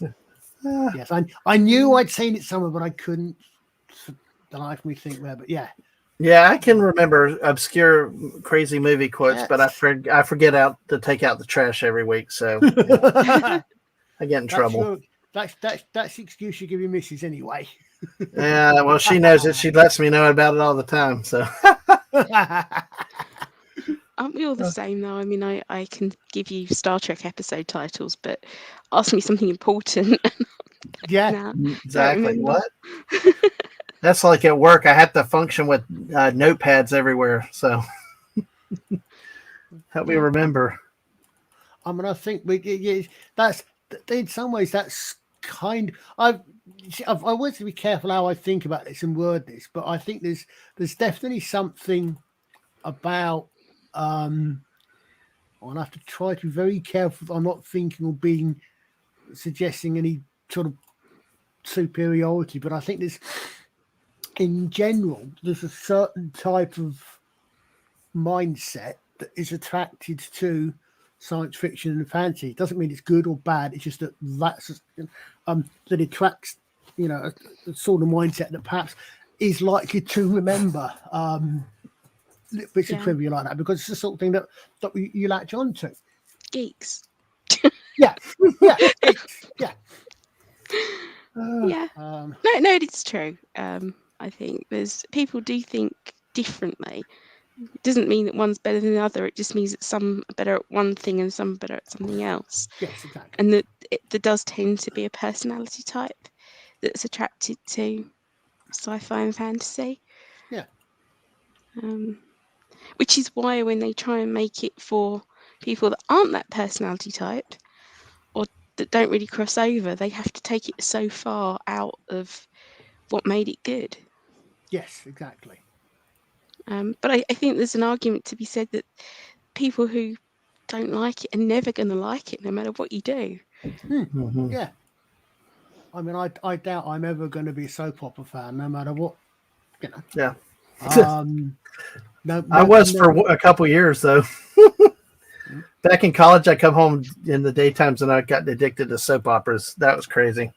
Yes, I knew I'd seen it somewhere, but I couldn't for the life of me think where. But yeah. Yeah, I can remember obscure, crazy movie quotes, but I forget to take out the trash every week, so I get in trouble. That's the excuse you give your missus anyway. Yeah, well, she knows it. She lets me know about it all the time. So, aren't we all the same though? I mean, I can give you Star Trek episode titles, but ask me something important. Yeah, exactly. What? That's like at work. I have to function with notepads everywhere. So help me remember. I mean, I think that's in some ways that's I always to be careful how I think about this and word this, but I think there's definitely something about I'll have to try to be very careful that I'm not thinking or being suggesting any sort of superiority, but I think there's in general there's a certain type of mindset that is attracted to science fiction and fantasy. It doesn't mean it's good or bad. It's just that attracts, a sort of mindset that perhaps is likely to remember little bits of trivia like that, because it's the sort of thing that you latch on to. Geeks. Yeah. Geeks. Yeah. Yeah. No, it's true. I think people do think differently. It doesn't mean that one's better than the other. It just means that some are better at one thing and some are better at something else. Yes, exactly. And that there does tend to be a personality type that's attracted to sci-fi and fantasy. Yeah. Which is why when they try and make it for people that aren't that personality type or that don't really cross over, they have to take it so far out of what made it good. Yes, exactly. But I think there's an argument to be said that people who don't like it are never going to like it, no matter what you do. Mm-hmm. Yeah. I mean, I doubt I'm ever going to be a soap opera fan, no matter what. Yeah. No, I was for a couple of years though. Back in college, I come home in the daytimes and I got addicted to soap operas. That was crazy.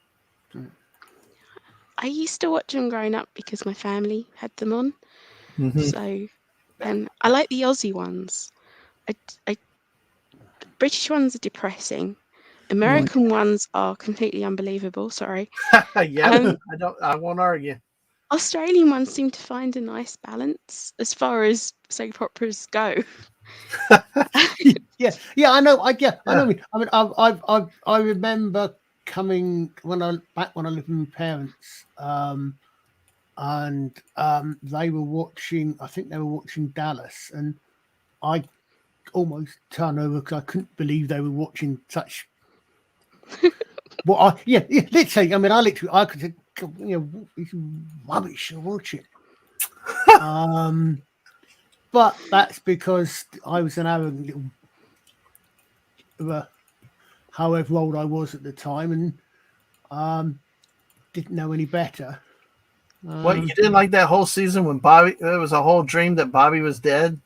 I used to watch them growing up because my family had them on. Mm-hmm. So, and I like the Aussie ones. British ones are depressing. American ones are completely unbelievable. Sorry. Yeah, I won't argue. Australian ones seem to find a nice balance as far as soap operas go. Yeah. I know. I remember coming when I lived with my parents, and they were watching. I think they were watching Dallas, and I almost turned over because I couldn't believe they were watching such. Literally. I mean, I could say, it's rubbish to watch it. But that's because I was an arrogant little, however old I was at the time, and didn't know any better. What, you didn't like that whole season when Bobby? It was a whole dream that Bobby was dead.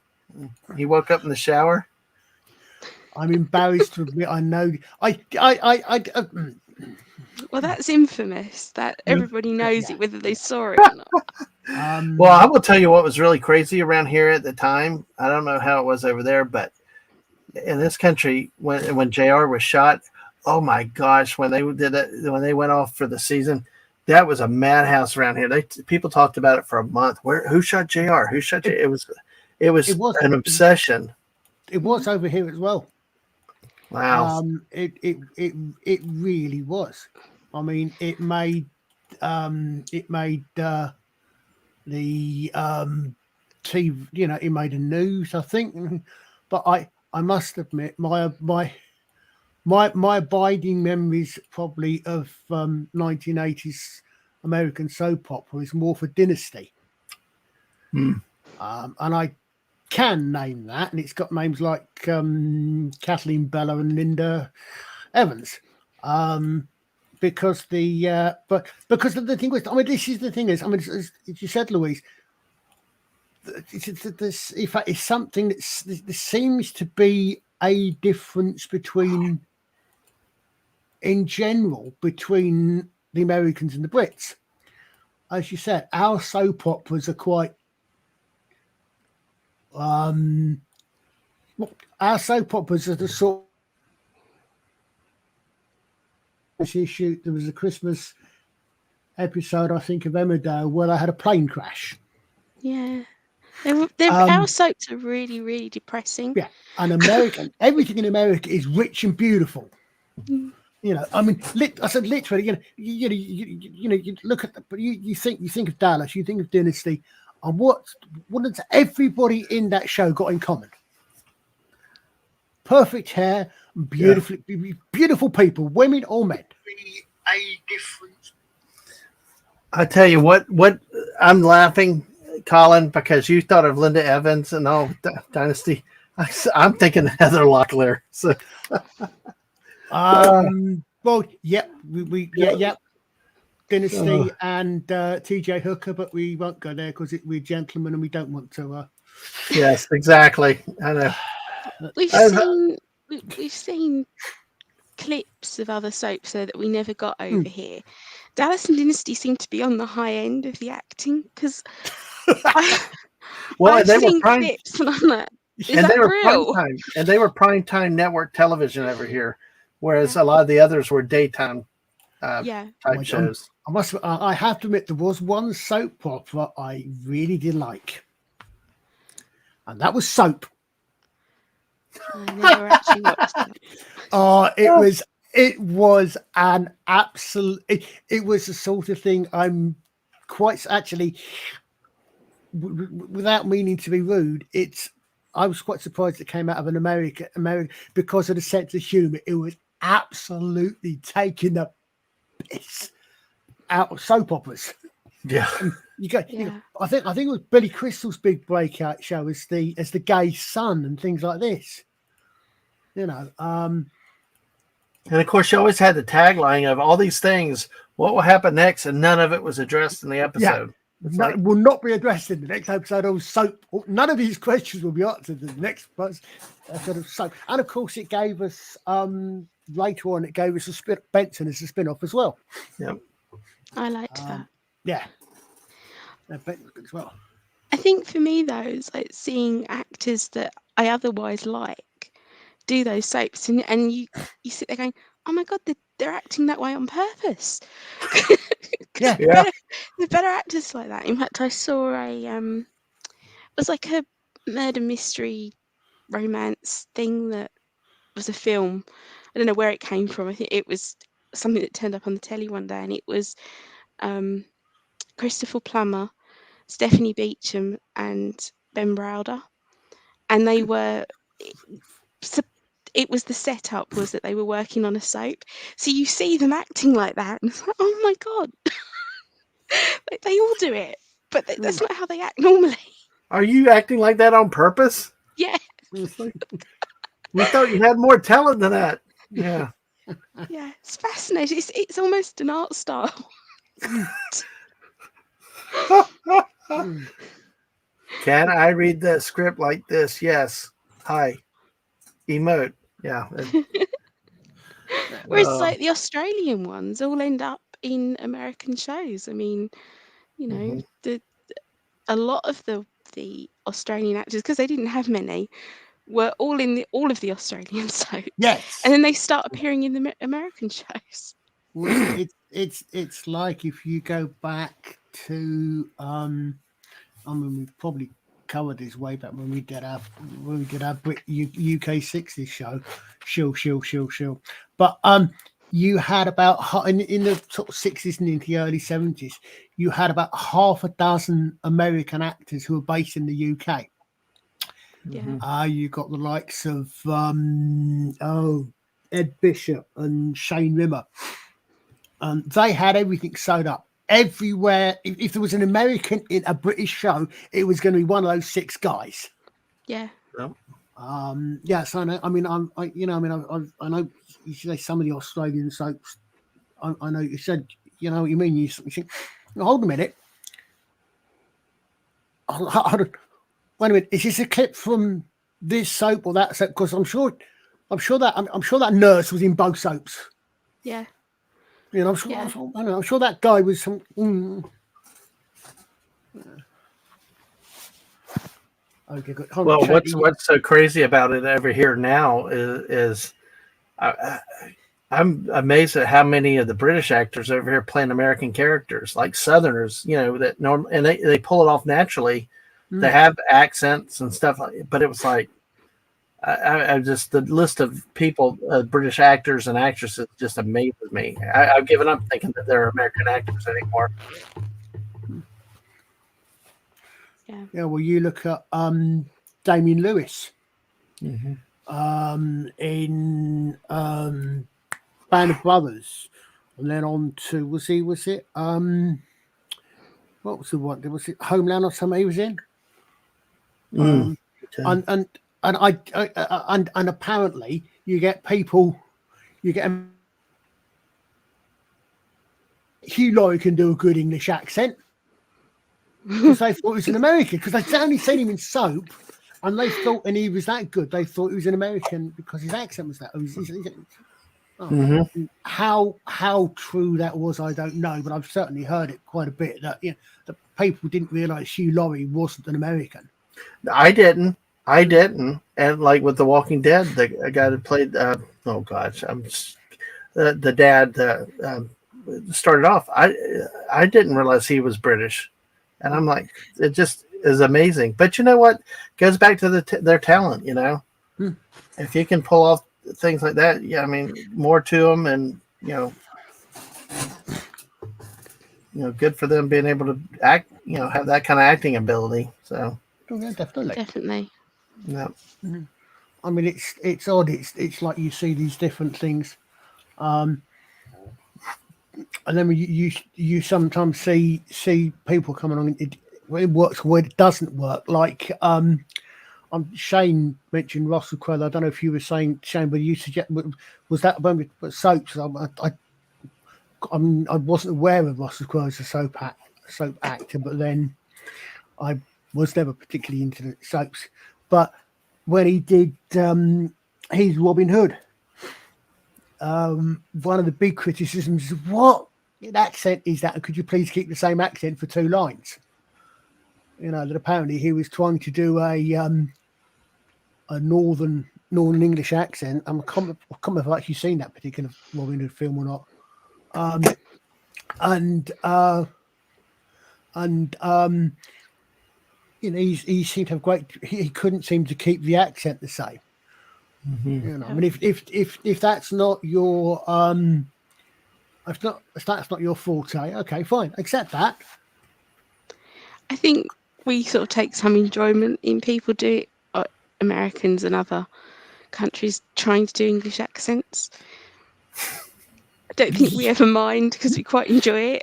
He woke up in the shower. I'm embarrassed to admit I know. Well, that's infamous. That everybody knows it, whether they saw it or not. Well, I will tell you what was really crazy around here at the time. I don't know how it was over there, but in this country, when JR was shot, oh my gosh, when they did it, when they went off for the season, that was a madhouse around here. People talked about it for a month. Who shot JR? Who shot JR? It was an obsession. It was over here as well. Wow. It really was. I mean, it made the TV, it made the news, I think. But I must admit, my abiding memories probably of 1980s American soap opera is more for Dynasty. And I can name that, and it's got names like Kathleen Bella and Linda Evans. Because of the thing was, I mean, this is the thing is, I mean, as you said, Louise, this in fact is something there seems to be a difference in general between the Americans and the Brits. As you said, our soap operas are quite our soap operas are the sort of issue. There was a Christmas episode, I think, of Emmerdale where they had a plane crash. Yeah. Our soaps are really, really depressing. Yeah, and everything in America is rich and beautiful. I mean, I said literally. You look at you think of Dallas, you think of Dynasty, and what does everybody in that show got in common? Perfect hair, beautiful people, women or men. a difference. I tell you what I'm laughing, Colin, because you thought of Linda Evans and all Dynasty. I'm thinking Heather Locklear. So, Well, yep, yep. Dynasty and TJ Hooker, but we won't go there because we're gentlemen and we don't want to. Yes, exactly. I know. We've seen clips of other soaps though that we never got over here. Dallas and Dynasty seem to be on the high end of the acting because I've seen clips and I'm like, is that real? They were primetime network television over here, whereas a lot of the others were daytime type shows. I have to admit, there was one soap opera I really did like, and that was Soap. I never actually watched that. It was an absolute. It was the sort of thing I'm quite actually, without meaning to be rude. I was quite surprised it came out of an American because of the sense of humor. It was absolutely taking the piss out of soap operas. Yeah. I think it was Billy Crystal's big breakout show as the gay son and things like this. And of course, you always had the tagline of all these things. What will happen next? And none of it was addressed in the episode. Yeah. Will not be addressed in the next episode of Soap. None of these questions will be answered in the next episode of Soap. And of course, it gave us later on. It gave us Benson as a spin-off as well. Yep. I liked that. Yeah. Benson as well. I think for me though, it's like seeing actors that I otherwise like do those soaps, and you sit there going, "Oh my god, they're acting that way on purpose." Yeah. They're better actors like that. In fact, I saw it was like a murder mystery romance thing that was a film. I don't know where it came from. I think it was something that turned up on the telly one day, and it was Christopher Plummer, Stephanie Beacham, and Ben Browder, and they were. It was the setup was that they were working on a soap, so you see them acting like that, and it's like, oh my god, they all do it, but that's not how they act normally. Are you acting like that on purpose? Yeah. We thought you had more talent than that. Yeah. Yeah, it's fascinating. It's almost an art style. Can I read the script like this? Yes. Hi. Emote. Yeah. Whereas like the Australian ones all end up in American shows. I mean, you know, a lot of the Australian actors, because they didn't have many, were all in all of the Australian soaps. Yes. And then they start appearing in the American shows. Well, it's like if you go back to I mean, we've probably covered this way back when we did our UK 60s show, shill. But you had about in the sort of 60s and into the early 70s, you had about half a dozen American actors who were based in the UK. Yeah. You got the likes of Ed Bishop and Shane Rimmer. They had everything sewed up. Everywhere, if there was an American in a British show, it was going to be one of those 6 guys. Yeah. Yes, I know. I mean, I know you say some of the Australian soaps. I know you said, you know what you mean. You think, hold a minute. Wait a minute. Is this a clip from this soap or that soap? Because I'm sure that nurse was in both soaps. Yeah. You know, I'm sure that guy was some. Okay, good. Well, what's so crazy about it over here now is I'm amazed at how many of the British actors over here playing American characters, like Southerners. You know that and they pull it off naturally. They have accents and stuff, but it was like. I just the list of people, British actors and actresses, just amazes me. I've given up thinking that they're American actors anymore. Yeah. Well, you look at Damien Lewis in Band of Brothers, And then on to was it what was the one? Was it Homeland or something he was in? Okay. And apparently you get Hugh Laurie can do a good English accent because they thought he was an American because they'd only seen him in soap and they thought, and he was that good. They thought he was an American because his accent was that. How true that was, I don't know, but I've certainly heard it quite a bit that that people didn't realise Hugh Laurie wasn't an American. I didn't. And like with The Walking Dead, the guy that played, the dad started off. I didn't realize he was British, and I'm like, it just is amazing. But you know what? Goes back to their talent. If you can pull off things like that, I mean, more to them, and good for them being able to act. Have that kind of acting ability. So. Oh, yeah, definitely. Yeah. I mean, it's odd. It's like you see these different things, and then you sometimes see people coming along. It works where it doesn't work. Like Shane mentioned Russell Crowe. I don't know if you were saying, Shane, but you suggest was that when we soaps? I wasn't aware of Russell Crowe as a soap actor, but then I was never particularly into the soaps. But when he did his Robin Hood, one of the big criticisms is, what accent is that? Could you please keep the same accent for 2 lines? That apparently he was trying to do a northern English accent. I can't remember if I've actually seen that particular Robin Hood film or not. He seemed to have he couldn't seem to keep the accent the same. Mm-hmm. I mean, if that's not your if that's not your forte, okay, fine, accept that. I think we sort of take some enjoyment in people Americans and other countries trying to do English accents. I don't think we ever mind because we quite enjoy it.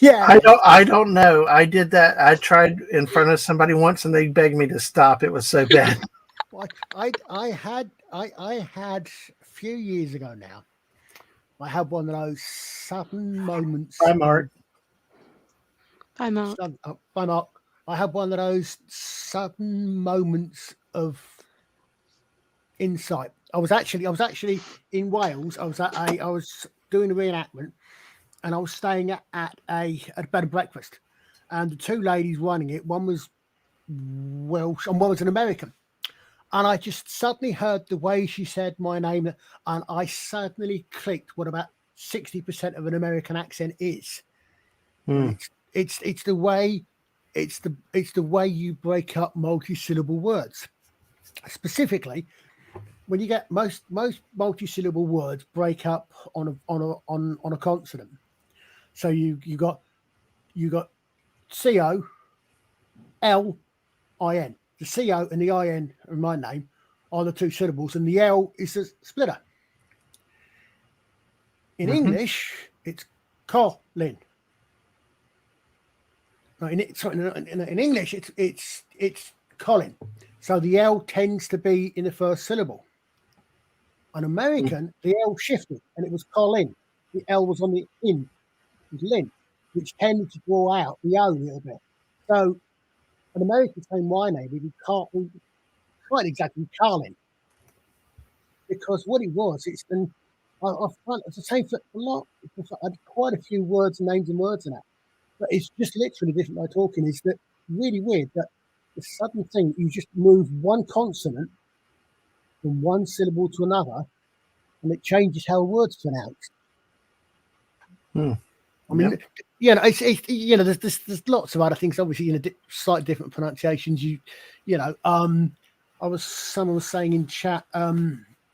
Yeah, I don't know. I did that. I tried in front of somebody once, and they begged me to stop. It was so bad. I had a few years ago now. I had one of those sudden moments. Hi, Mark. Hi, Mark. Bye, Mark. I had one of those sudden moments of insight. I was actually in Wales. I was doing a reenactment, and I was staying at a bed and breakfast, and the 2 ladies running it, one was Welsh and one was an American, and I just suddenly heard the way she said my name, and I suddenly clicked what about 60% of an American accent is. It's the way you break up multi-syllable words. Specifically, when you get most multi-syllable words break up on a consonant. So you got C-O-L-I-N. The C-O and the I-N in my name are the 2 syllables, and the L is a splitter. In English, it's Colin. No, in English, it's Colin. So the L tends to be in the first syllable. An American, the L shifted, and it was Colin. The L was on the in, it was Lin, which tended to draw out the O a little bit. So an American saying my name, we quite exactly Carlin, because what it was, I've found it's the same for a lot. I had quite a few words and names and words in that, but it's just literally different by talking. Is that really weird that the sudden thing you just move one consonant from one syllable to another, and it changes how a word's pronounced. I mean, there's lots of other things. Obviously, slightly different pronunciations. Someone was saying in chat a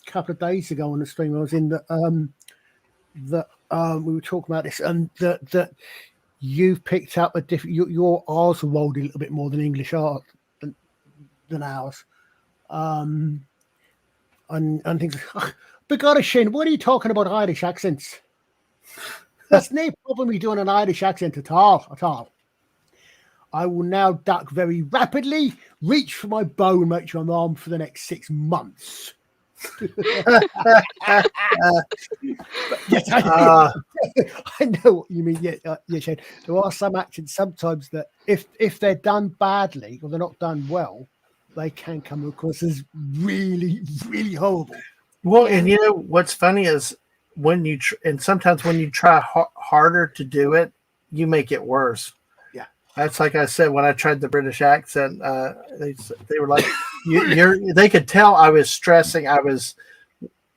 couple of days ago on the stream I was in that we were talking about this, and that you've picked up a different. Your R's are rolled a little bit more than English are than ours. And things. But God, Shane, what are you talking about Irish accents? There's no problem with doing an Irish accent at all. At all. I will now duck very rapidly, reach for my bow, and make sure I'm armed for the next 6 months. Yes, I know what you mean. Yeah, Shane. There are some accents sometimes that, if they're done badly or they're not done well, they can come across as really, really horrible. Well, and you know what's funny is when you and sometimes when you try harder to do it, you make it worse. Yeah, that's like I said when I tried the British accent. They were like, They could tell I was stressing. I was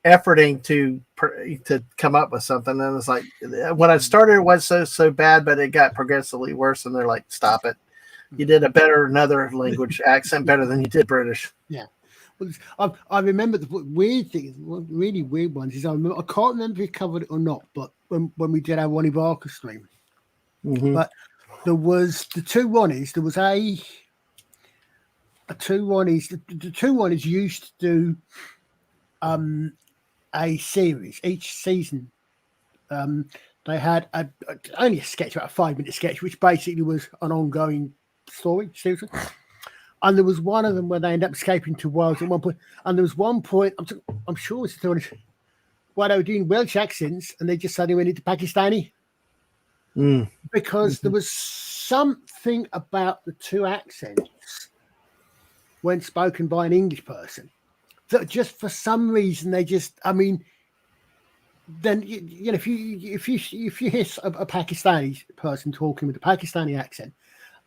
efforting to come up with something, and it's like when I started, it was so bad, but it got progressively worse. And they're like, "Stop it! You did another language accent better than you did British." Yeah. Well, I remember the weird thing, really weird ones is I can't remember if we covered it or not, but when we did our Ronnie Barker stream, but there was the two Ronnies. There was a two Ronnies. The two Ronnies used to do a series each season. They had only a sketch, about a 5-minute sketch, which basically was an ongoing story. Seriously. And there was one of them where they ended up escaping to Wales at one point. And there was one point, I'm sure it's where they were doing Welsh accents and they just suddenly went into Pakistani. Because there was something about the two accents when spoken by an English person that just for some reason then you know, if you hear a Pakistani person talking with a Pakistani accent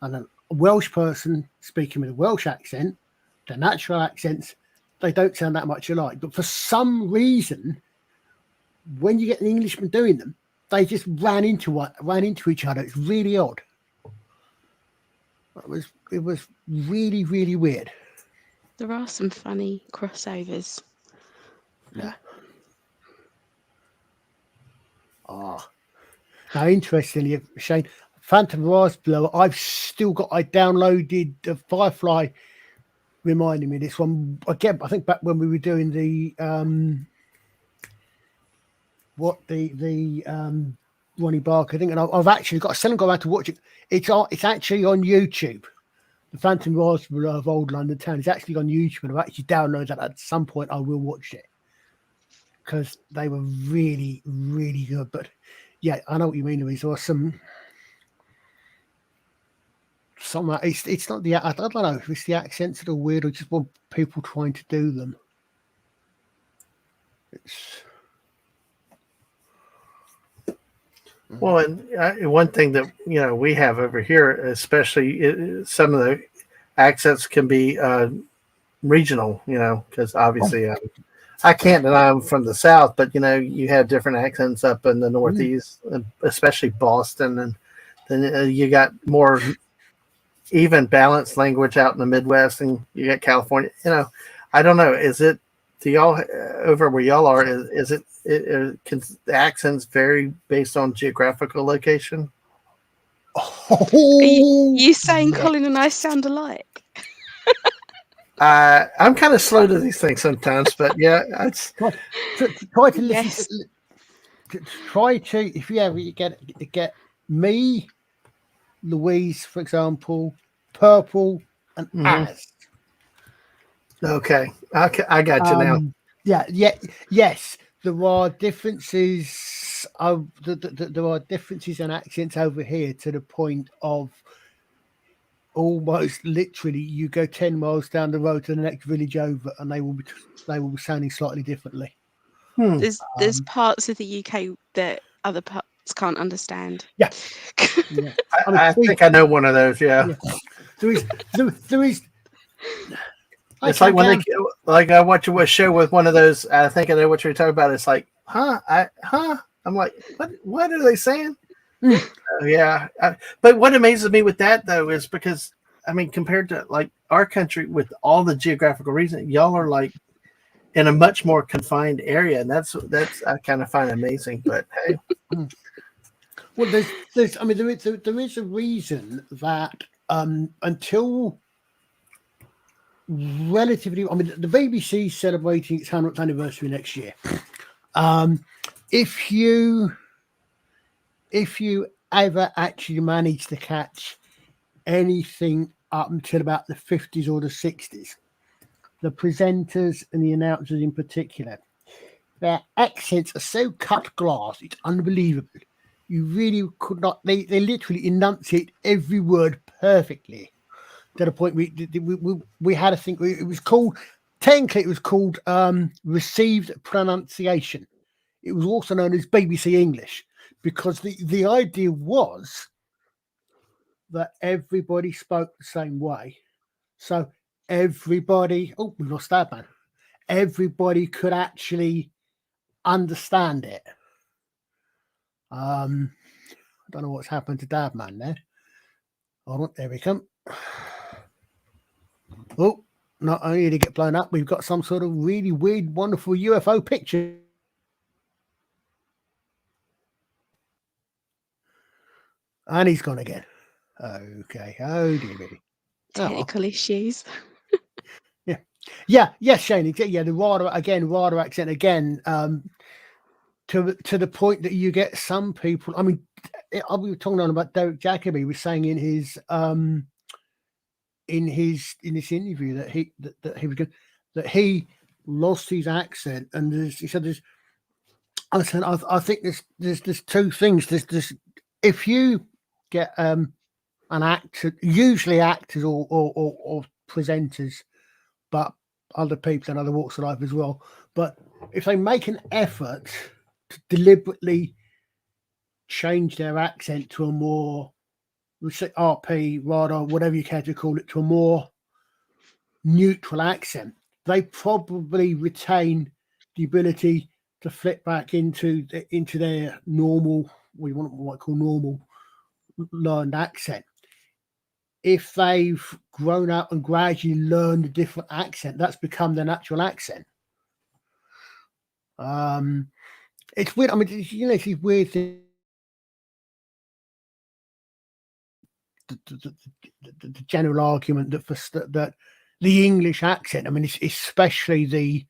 and a Welsh person speaking with a Welsh accent, the natural accents, they don't sound that much alike. But for some reason, when you get an Englishman doing them, they just ran into each other. It's really odd. It was really, really weird. There are some funny crossovers. Yeah. Now, interestingly, Shane, Phantom Raspberry, I downloaded Firefly, reminding me of this one again. I think back when we were doing the Ronnie Barker thing, and I've actually I still haven't got around to watch it. It's actually on YouTube. The Phantom Raspberry of Old London Town is actually on YouTube, and I've actually downloaded that. At some point, I will watch it because they were really, really good. But yeah, I know what you mean, Louise. There was some it's not the, I don't know if it's the accents that are weird or just want people trying to do them. Well, and one thing that we have over here, especially some of the accents can be regional, because obviously I can't deny I'm from the South, but you have different accents up in the Northeast, especially Boston, and then you got more even balanced language out in the Midwest, and you got California. I don't know. Do y'all over where y'all are? Can the accents vary based on geographical location? Are you saying Colin and I sound alike? I'm kind of slow to these things sometimes, but yeah, try to listen. Try to, if you ever get me, Louise, for example, Purple, and As. Okay, I got you now. Yes. There are differences. There are differences in accents over here to the point of almost literally, you go 10 miles down the road to the next village over, and they will be sounding slightly differently. There's parts of the UK that other parts can't understand. Yeah. I think I know one of those. Yeah. There is. It's like when I watch a show with one of those. I think I know what you're talking about. It's like, I'm like, what are they saying? Yeah. But what amazes me with that though is because compared to like our country with all the geographical reasons, y'all are like in a much more confined area, and that's I kind of find amazing. But hey. Well, there is a reason that until relatively, the BBC is celebrating its 100th anniversary next year. If you if you ever actually manage to catch anything up until about the 50s or the 60s, the presenters and the announcers in particular, their accents are so cut glass, it's unbelievable. You really could not, they literally enunciate every word perfectly, to the point we had to think it was called, technically it was called received pronunciation. It was also known as BBC English, because the idea was that everybody spoke the same way. So everybody, oh, we lost that man. Everybody could actually understand it. I don't know what's happened to Dad Man there. Hold on, there we come. Oh, not only did it get blown up, we've got some sort of really weird, wonderful UFO picture. And he's gone again. Okay. Oh, dear me. Technical issues. Yes, Shane. Yeah, the RADA accent again. To the point that you get some people. I mean, we were talking on about Derek Jacobi was saying in this interview that he lost his accent, and he said I think there's two things. There's if you get an actor, usually actors or presenters, but other people in other walks of life as well. But if they make an effort to deliberately change their accent to a more, let's say RP, RADA, whatever you care to call it, to a more neutral accent, they probably retain the ability to flip back into their normal, we might call normal learned accent. If they've grown up and gradually learned a different accent, that's become their natural accent. It's weird. I mean, it's these weird things. The general argument that the English accent, I mean, especially the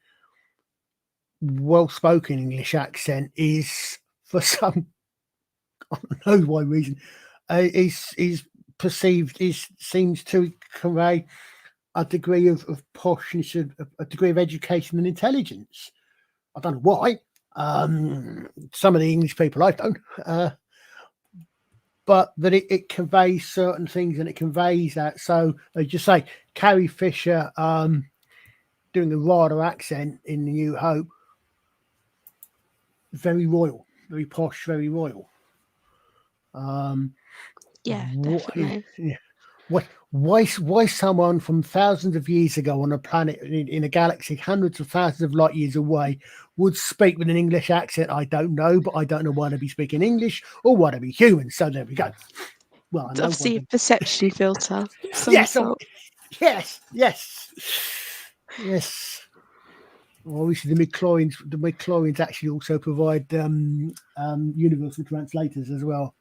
well-spoken English accent, is for some, I don't know why reason, is perceived, seems to convey a degree of poshness, a degree of education and intelligence. I don't know why. Some of the English people I don't, but that it conveys certain things, and it conveys that. So they just say Carrie Fisher doing a RADA accent in The New Hope, very royal, very posh, very royal. Definitely. Why someone from thousands of years ago on a planet in a galaxy hundreds of thousands of light years away would speak with an English accent, I don't know, but I don't know why they'd be speaking English or why they'd be human. So there we go. Well, It's obviously a perception filter. Yes. Well, obviously the midichlorians actually also provide universal translators as well.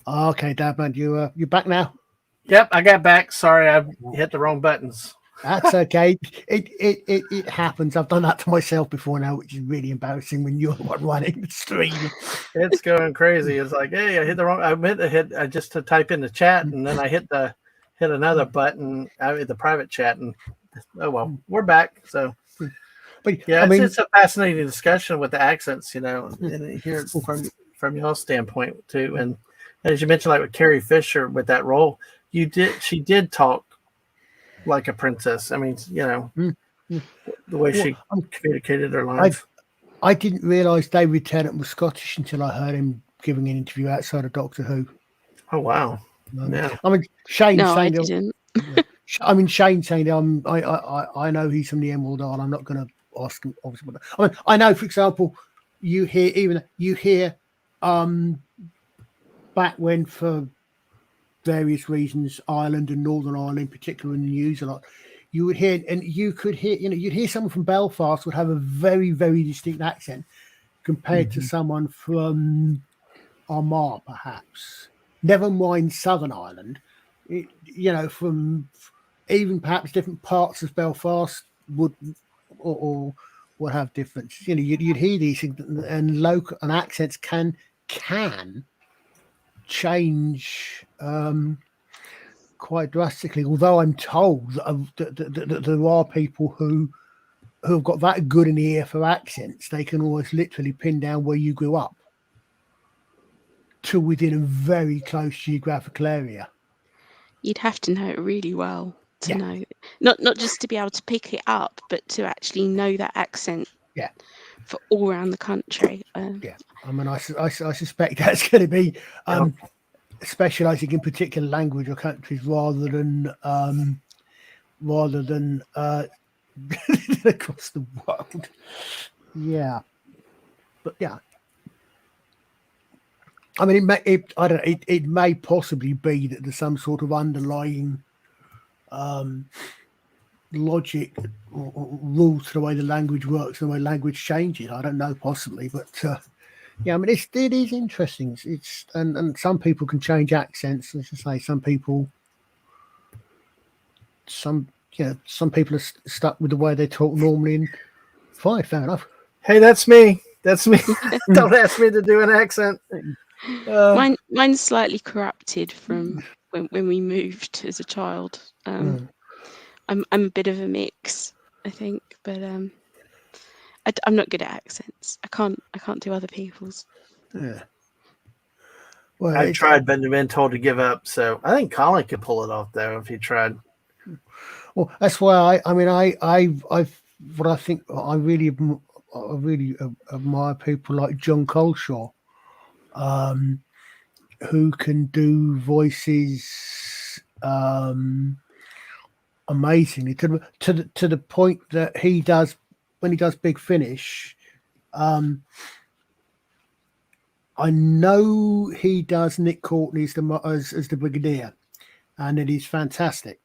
Okay, Dadman, you back now? Yep, I got back. Sorry, I hit the wrong buttons. That's okay. It happens. I've done that to myself before now, which is really embarrassing when you're the one running the stream. It's going crazy. It's like, hey, I hit the wrong. I just to type in the chat, and then I hit another button. I hit the private chat, and oh well, we're back. So, but yeah, it's a fascinating discussion with the accents, and here from y'all's standpoint too. And as you mentioned, like with Carrie Fisher with that role, she did talk like a princess. I mean, the way she communicated her lines. I didn't realise David Tennant was Scottish until I heard him giving an interview outside of Doctor Who. Oh wow! Yeah. I mean, Shane No, saying, I didn't. Shane saying, I know he's from the Emerald Isle. I'm not going to ask him. Obviously, I mean, I know, for example, you hear back when, for various reasons, Ireland and Northern Ireland in particular in the news a lot, you would hear, and you could hear, you'd hear someone from Belfast would have a very, very distinct accent compared to someone from Armagh, perhaps. Never mind Southern Ireland, from even perhaps different parts of Belfast would, or will have difference. You know, you'd hear these things, and local and accents can change quite drastically. Although I'm told that there are people who have got that good an ear for accents, they can almost literally pin down where you grew up to within a very close geographical area. You'd have to know it really well to Yeah. know, not just to be able to pick it up, but to actually know that accent. Yeah. For all around the country. Yeah, I mean, I suspect that's going to be specialising in particular language or countries rather than across the world. Yeah, but yeah, I mean, it may possibly be that there's some sort of underlying logic or rules to the way the language works and the way language changes. I don't know, possibly, but yeah, I mean, it is interesting. It's and some people can change accents. As I say, some people are stuck with the way they talk normally, and fine, fair enough. Hey, that's me. That's me. Don't ask me to do an accent. Mine's slightly corrupted from when we moved as a child. I'm a bit of a mix, I think, but I'm not good at accents. I can't do other people's. Yeah. Well, I've tried, but been told to give up. So I think Colin could pull it off, though, if he tried. Well, that's why I really admire people like John Coleshaw, who can do voices amazingly to the point that he does when he does Big Finish. I know he does Nick Courtney as the Brigadier, and it is fantastic.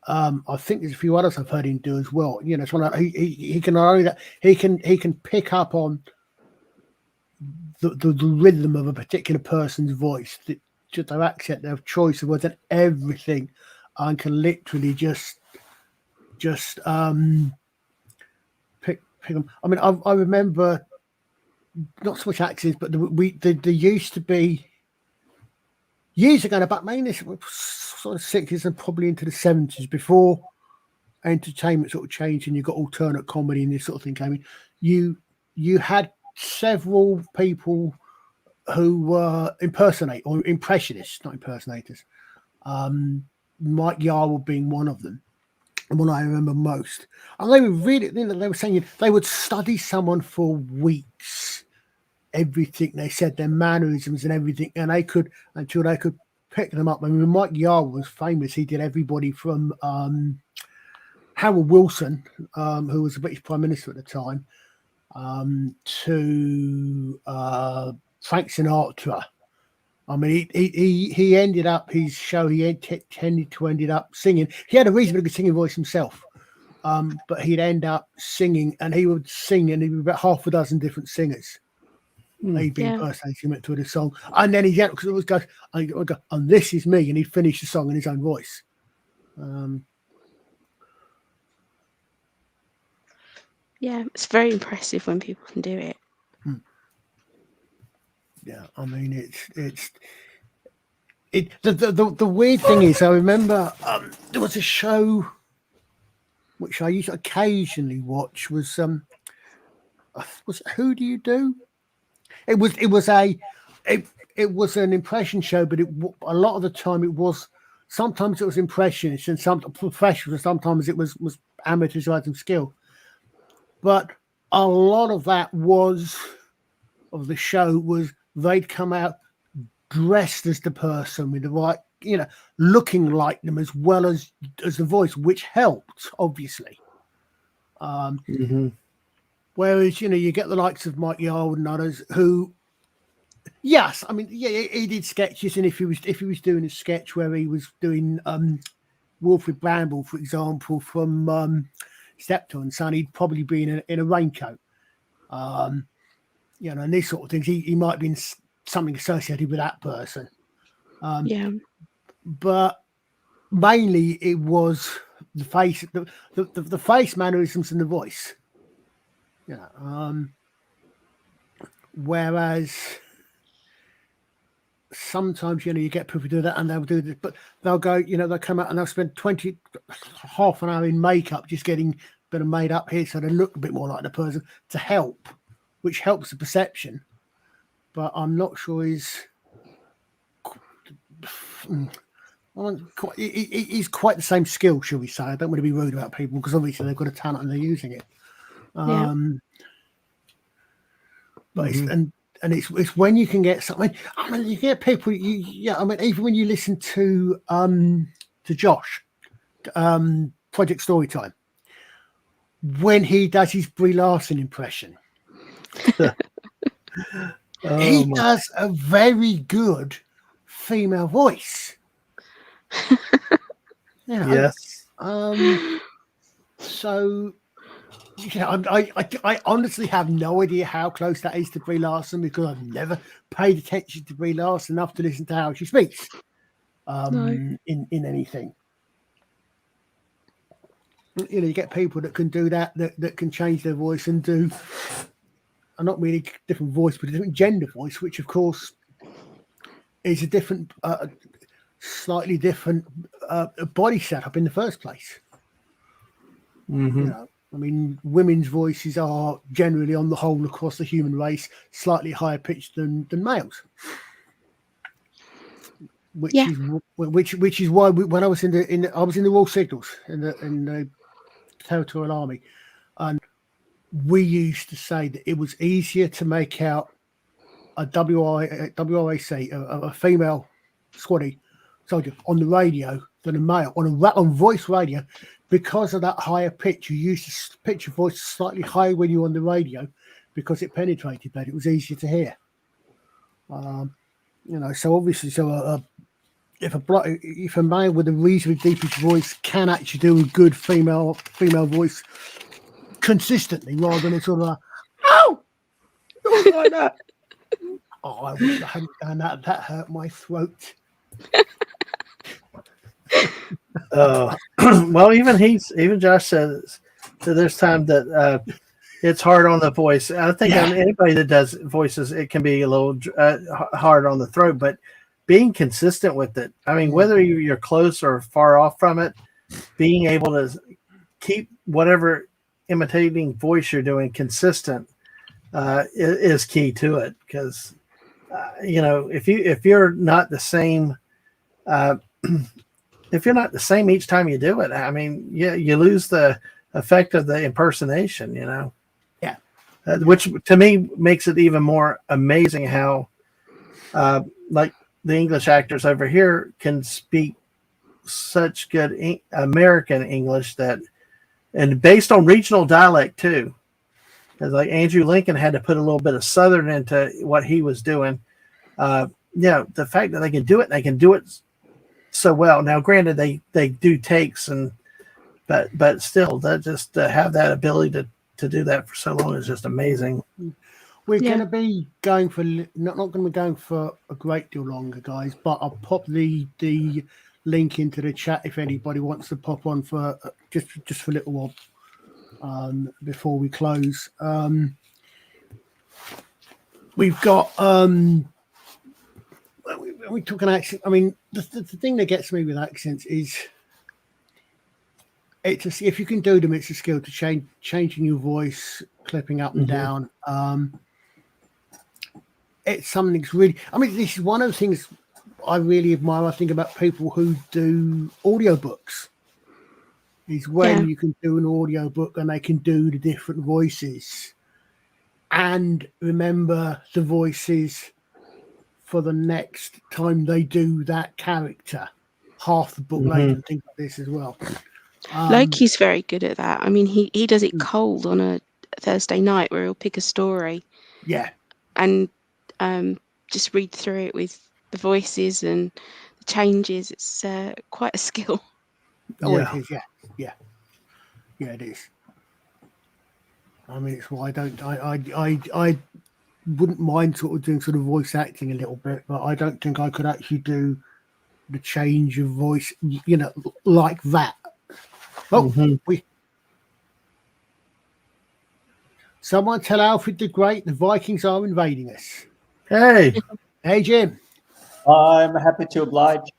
I think there's a few others I've heard him do as well. You know, it's one he can not only that he can pick up on the rhythm of a particular person's voice, just their accent, their choice of words, and everything, and can literally just pick them. I mean, I remember not so much accents, but there used to be years ago, back mainly sort of 60s and probably into the 70s, before entertainment sort of changed and you got alternate comedy and this sort of thing came in. You had several people who were impressionists, not impersonators. Mike Yarwood being one of them, and one I remember most. And they were really, they were saying they would study someone for weeks, everything they said, their mannerisms and everything, and until they could pick them up. I mean, Mike Yarwood was famous. He did everybody from Harold Wilson, who was the British Prime Minister at the time, to Frank Sinatra. I mean, he ended up his show. He tended to end up singing. He had a reasonably good singing voice himself, but he'd end up singing, and he would sing, and he'd be about half a dozen different singers. He'd be impersonating him to the song, and then because it was goes, and this is me, and he'd finish the song in his own voice. Yeah, it's very impressive when people can do it. Yeah, I mean, the weird thing is, I remember there was a show which I used to occasionally watch. Was Who Do You Do? It was an impression show, but a lot of the time it was. Sometimes it was impressionists and some professionals, and sometimes it was amateurs who had some skill. But a lot of that of the show was they'd come out dressed as the person with the right, looking like them as well as the voice, which helped, obviously. Whereas, you get the likes of Mike Yarwood and others who, yes, I mean, yeah, he did sketches, and if he was doing a sketch where he was doing Wilfred Bramble, for example, from Steptoe and Son, he'd probably be in a raincoat. And these sort of things, he might have been something associated with that person. But mainly it was the face, the face mannerisms and the voice. You know, whereas sometimes, you get people do that and they'll do this, but they'll go, they'll come out and they'll spend half an hour in makeup just getting a bit of made up here so they look a bit more like the person to help, which helps the perception. But I'm not sure is quite the same skill, shall we say. I don't want to be rude about people because obviously they've got a talent and they're using it. But it's when you can get something. I mean, you get people. Even when you listen to Josh, Project Storytime, when he does his Brie Larson impression, he does a very good female voice. Yes. So. I honestly have no idea how close that is to Brie Larson because I've never paid attention to Brie Larson enough to listen to how she speaks in anything. You get people that can do that can change their voice and do not really different voice, but a different gender voice, which of course is a different, slightly different body setup in the first place. I mean, women's voices are generally, on the whole, across the human race, slightly higher pitched than males. Which is why when I was in the Royal Signals in the Territorial Army, and we used to say that it was easier to make out a WRAC, a female squaddy soldier on the radio than a male on voice radio. Because of that higher pitch, you used to pitch your voice slightly higher when you're on the radio because it penetrated better. It was easier to hear. So obviously, if a male with a reasonably deep voice can actually do a good female voice consistently, rather than a sort of like that. Oh, I wish I hadn't done that. That hurt my throat. Well, even Josh says that there's time that it's hard on the voice. I think on anybody that does voices, it can be a little hard on the throat, but being consistent with it. I mean, whether you're close or far off from it, being able to keep whatever imitating voice you're doing consistent is key to it. Because if you're not the same. If you're not the same each time you do it, I mean, you lose the effect of the impersonation, which to me makes it even more amazing how, like the English actors over here can speak such good American English and based on regional dialect too. Because like Andrew Lincoln had to put a little bit of Southern into what he was doing. The fact that they can do it, and they can do it so well. Now, granted, they do takes, but still, that just to have that ability to do that for so long is just amazing. We're going to be going for not going to be going for a great deal longer, guys. But I'll pop the link into the chat if anybody wants to pop on for just for a little while before we close. We've got. We talk an accent. I mean, the thing that gets me with accents is if you can do them, it's a skill to changing your voice, clipping up and down. It's something that's really. I mean, this is one of the things I really admire. I think about people who do audiobooks. Is when you can do an audiobook and they can do the different voices and remember the voices for the next time they do that character, half the book later, and things like this as well. Loki's very good at that. I mean, he does it cold on a Thursday night where he'll pick a story, and just read through it with the voices and the changes. It's quite a skill. Oh, it is. Yeah, it is. I mean, it's why I wouldn't mind sort of doing sort of voice acting a little bit, but I don't think I could actually do the change of voice, like that. Someone tell Alfred the Great the Vikings are invading us. Hey, Hey, Jim. I'm happy to oblige.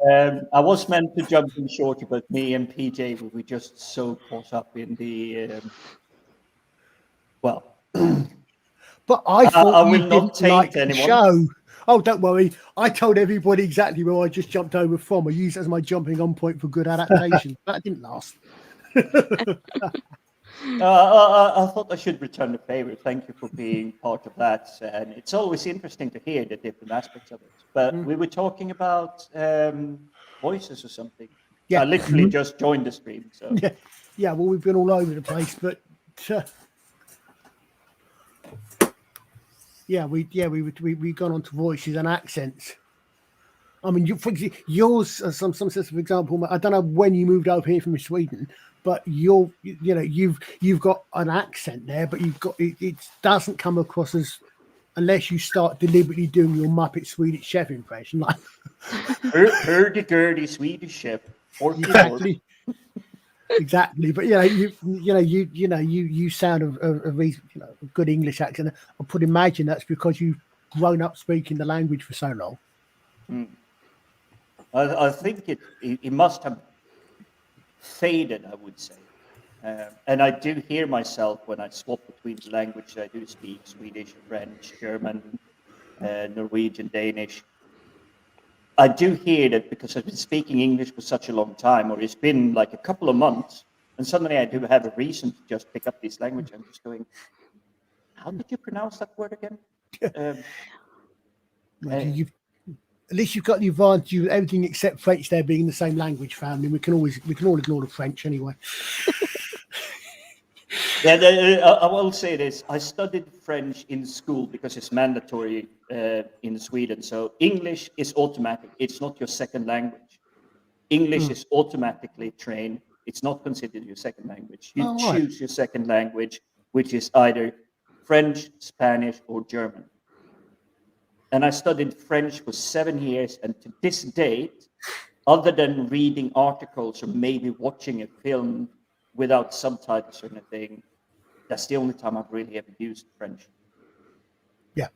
I was meant to jump in shorter, but me and PJ we were just so caught up in the well. But I thought I you will not didn't like taint the anyone. show. Oh, don't worry. I told everybody exactly where I just jumped over from. I used it as my jumping on point for good adaptation. That didn't last. I thought I should return the favor. Thank you for being part of that. And it's always interesting to hear the different aspects of it. But we were talking about voices or something. Yeah. I literally just joined the stream. So Yeah, well, we've been all over the place, but we've gone on to voices and accents. I mean, yours, some sense, for example, I don't know when you moved over here from Sweden, but you've got an accent there, but you've got it doesn't come across as, unless you start deliberately doing your Muppet Swedish Chef impression, like hurdy-gurdy Swedish chef. Exactly, but you sound a good English accent. I could imagine that's because you've grown up speaking the language for so long. I think it must have faded, I would say. And I do hear myself when I swap between the languages. I do speak Swedish, French, German, Norwegian, Danish. I do hear that because I've been speaking English for such a long time, or it's been like a couple of months, and suddenly I do have a reason to just pick up this language. I'm just going, how did you pronounce that word again? At least you've got the advantage of everything except French there being the same language family. We can all ignore the French anyway. Yeah, I will say this. I studied French in school because it's mandatory in Sweden. So English is automatic. It's not your second language. English is automatically trained. It's not considered your second language. You choose your second language, which is either French, Spanish, or German. And I studied French for 7 years. And to this date, other than reading articles or maybe watching a film without subtitles or anything, that's the only time I've really ever used French. Yeah,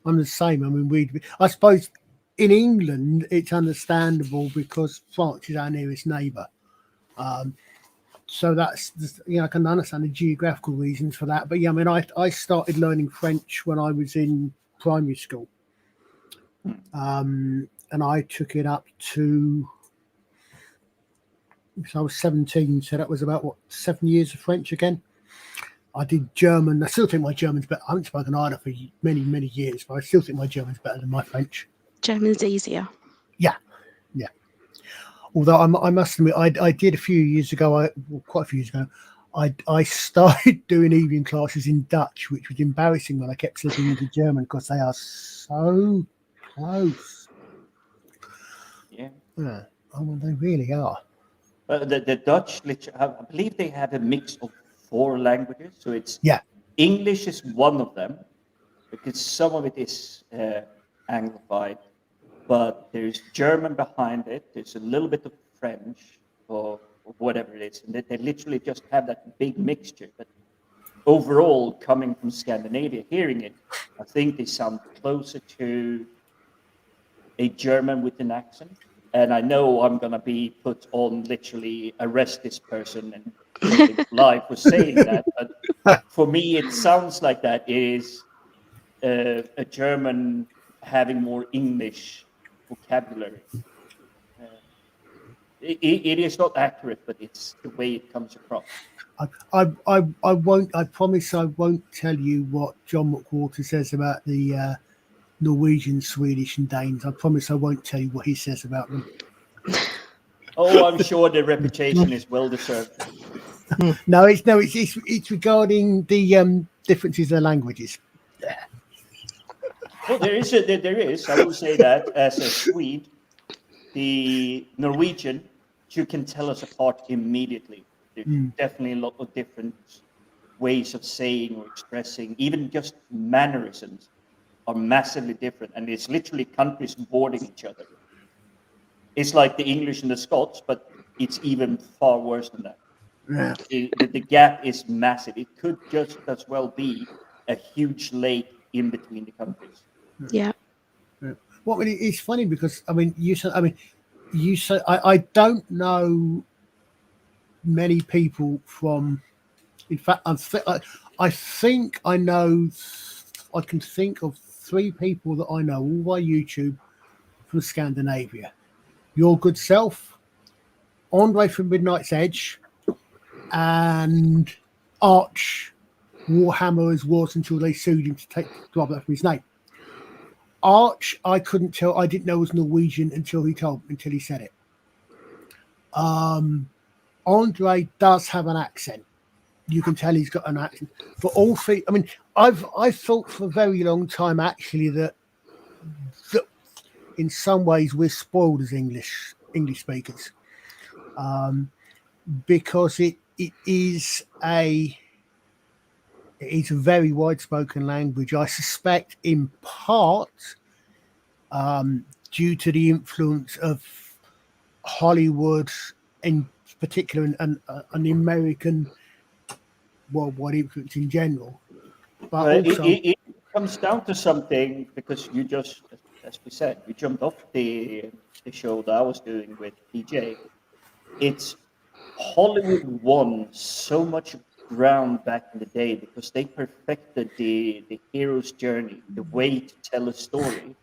I'm the same. I mean, I suppose in England it's understandable because France is our nearest neighbour. So that's, I can understand the geographical reasons for that. But yeah, I mean, I started learning French when I was in primary school. And I took it up to, so I was 17, so that was about 7 years of French again. I did German. I still think my German's better. I haven't spoken either for many, many years, but I still think my German's better than my French. German's easier. Yeah. Although I must admit, I did a few years ago, quite a few years ago, I started doing evening classes in Dutch, which was embarrassing when I kept slipping into German because they are so close. Yeah. Oh, they really are. The Dutch, I believe they have a mix of 4 languages. So it's English is one of them, because some of it is Anglified, but there's German behind it. There's a little bit of French or whatever it is, and they literally just have that big mixture. But overall, coming from Scandinavia, hearing it, I think they sound closer to a German with an accent. And I know I'm going to be put on literally arrest this person and live for saying that. But for me, it sounds like that is a German having more English vocabulary. It is not accurate, but it's the way it comes across. I won't. I promise I won't tell you what John McWhorter says about the Norwegian, Swedish, and Danes. I promise I won't tell you what he says about them. Oh, I'm sure the reputation is well deserved. No, it's regarding the differences in the languages. Well, there is. I will say that as a Swede, the Norwegian, you can tell us apart immediately. There's definitely a lot of different ways of saying or expressing, even just mannerisms are massively different, and it's literally countries boarding each other. It's like the English and the Scots, but it's even far worse than that. Yeah. The gap is massive. It could just as well be a huge lake in between the countries. Yeah. Well, I mean, it's funny because you said I don't know many people from. In fact, I think I know. I can think of 3 people that I know all by YouTube from Scandinavia. Your good self, Andre from Midnight's Edge, and Arch Warhammer as was until they sued him to grab that from his name. Arch, I couldn't tell. I didn't know was Norwegian until he said it. Andre does have an accent. You can tell he's got an accent. But all 3, I mean, I've thought for a very long time actually that in some ways we're spoiled as English speakers, because it is a very wide spoken language. I suspect in part due to the influence of Hollywood in particular and the American worldwide influence in general. But also, it comes down to something because you just, as we said, you jumped off the show that I was doing with DJ. It's Hollywood won so much ground back in the day because they perfected the hero's journey, the way to tell a story.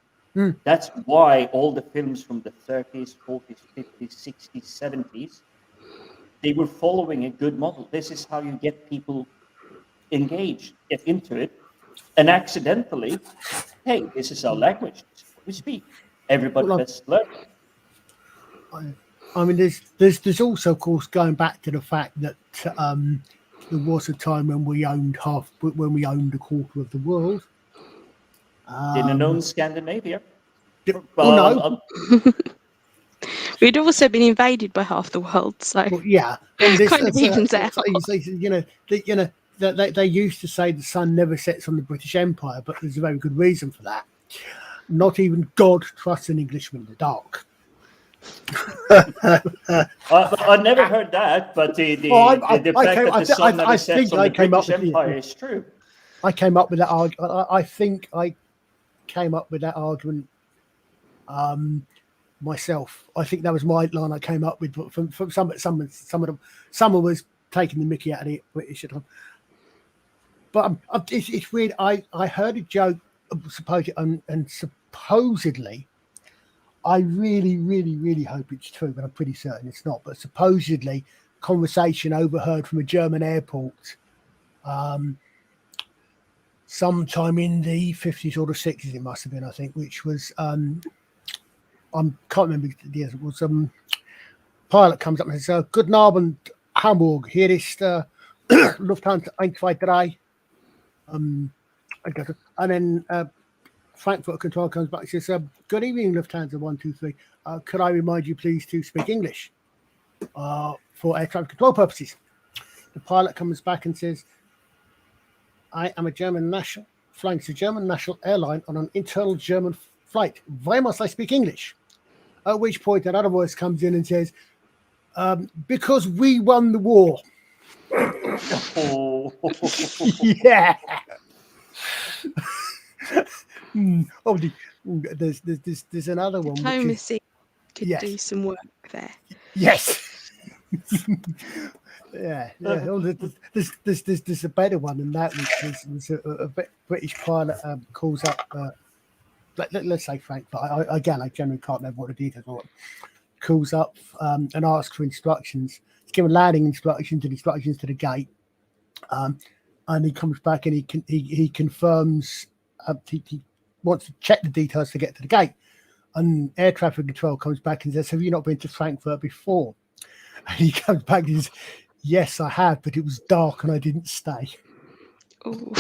That's why all the films from the 30s, 40s, 50s, 60s, 70s, they were following a good model. This is how you get people engaged, get into it, and accidentally, hey, this is our language, this is what we speak. Everybody best learn. I mean, there's also, of course, going back to the fact that there was a time when we owned a quarter of the world. Didn't own Scandinavia. No. We'd also been invaded by half the world, so yeah, kind of evens out. They used to say the sun never sets on the British Empire, but there's a very good reason for that. Not even God trusts an Englishman in the dark. I never heard that, but the fact that the sun never sets on the British Empire is true. I came up with that argument. I think I came up with that argument myself. I think that was my line I came up with, but from someone was taking the mickey out of the British at the time. But it's weird. I heard a joke supposedly, and supposedly, I really, really, really hope it's true, but I'm pretty certain it's not. But supposedly, conversation overheard from a German airport sometime in the 50s or the 60s, it must have been, I think, which was I can't remember the years. It was pilot comes up and says, "Guten Abend, Hamburg. Hier ist Lufthansa 123." And then Frankfurt control comes back and says, "Good evening, Lufthansa 123. Could I remind you, please, to speak English for air traffic control purposes?" The pilot comes back and says, "I am a German national, flying to a German national airline on an internal German flight. Why must I speak English?" At which point another voice comes in and says, "Because we won the war." Oh. Yeah. There's another one. Diplomacy could do some work there. Yes. Yeah. There's a better one than that, which was a British pilot calls up. Let's say Frankfurt. I generally can't remember what the details are. Calls up and asks for instructions. He's given landing instructions and instructions to the gate. And he comes back and he confirms he wants to check the details to get to the gate. And air traffic control comes back and says, "Have you not been to Frankfurt before?" And he comes back and says, "Yes, I have, but it was dark and I didn't stay." Oh,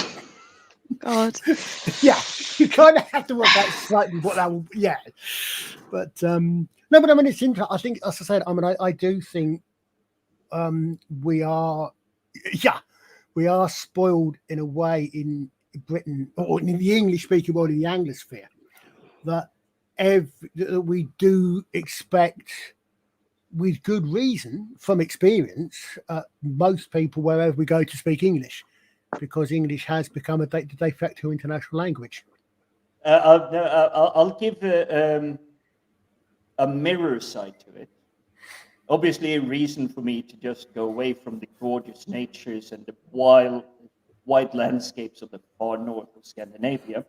God. Yeah, you kind of have to work out slightly what that will. Yeah, but no, but I mean it's interesting. I think, as I said, I do think we are spoiled in a way in Britain or in the English-speaking world, in the Anglosphere, that we do expect with good reason, from experience, most people wherever we go to speak English, because English has become a de facto international language. I'll give a mirror side to it. Obviously, a reason for me to just go away from the gorgeous natures and the wide landscapes of the far north of Scandinavia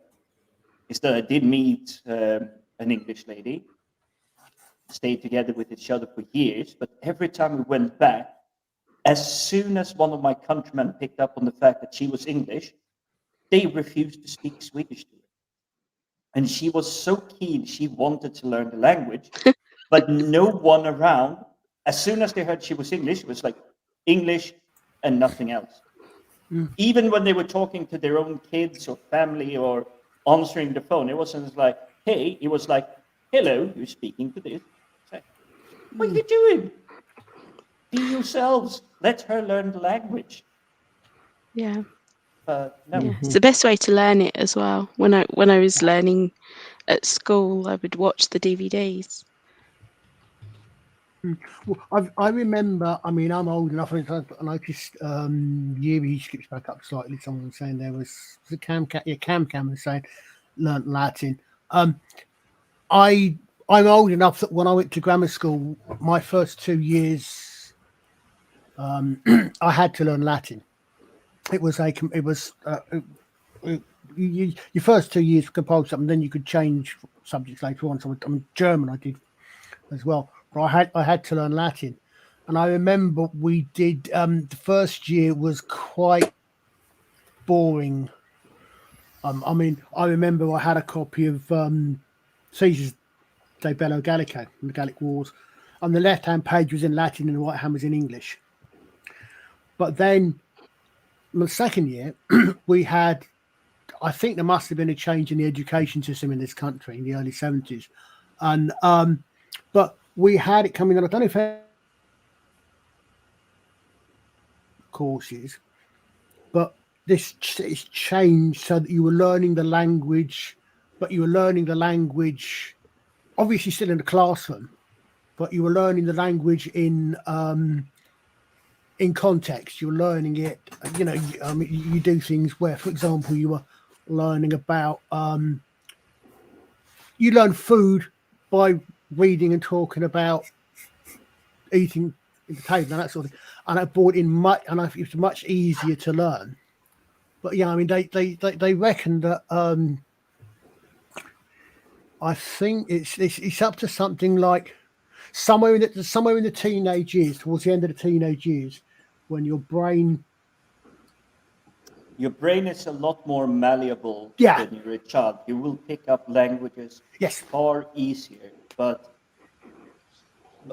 is that I did meet an English lady, stayed together with each other for years, but every time we went back, as soon as one of my countrymen picked up on the fact that she was English, they refused to speak Swedish to her. And she was so keen, she wanted to learn the language, but no one around, as soon as they heard she was English, it was like English and nothing else. Even when they were talking to their own kids or family or answering the phone, it wasn't like, hey, it was like, hello, you're speaking to this. Like, what are you doing? Be yourselves. Let her learn the language. Yeah. No. Yeah. It's the best way to learn it as well. When I was learning at school, I would watch the DVDs. Well, I remember, I mean, I'm old enough, and I noticed Yuri skips back up slightly. Someone was saying there was a Cam was saying learnt Latin. I'm old enough that when I went to grammar school, my first 2 years, I had to learn Latin. Your first 2 years compulsory, and then you could change subjects later on. So German I did as well. But I had to learn Latin, and I remember we did. The first year was quite boring. I mean, I remember I had a copy of Caesar's De Bello Gallico, the Gallic Wars. On the left-hand page was in Latin, and the right-hand was in English. But then, the second year, we had. I think there must have been a change in the education system in this country in the early 70s, and but we had it coming on. I don't know if courses, but this is changed so that you were learning the language, but you were learning the language, obviously still in the classroom, but you were learning the language in context. You were learning it. You know, you do things where, for example, you were learning about. You learn food by reading and talking about eating at the table and that sort of thing, and I brought in much, and it was much easier to learn. But yeah, I mean, they reckon that I think it's up to something like somewhere in the teenage years, towards the end of the teenage years, when your brain is a lot more malleable Yeah. when you're a child. You will pick up languages Yes. far easier. But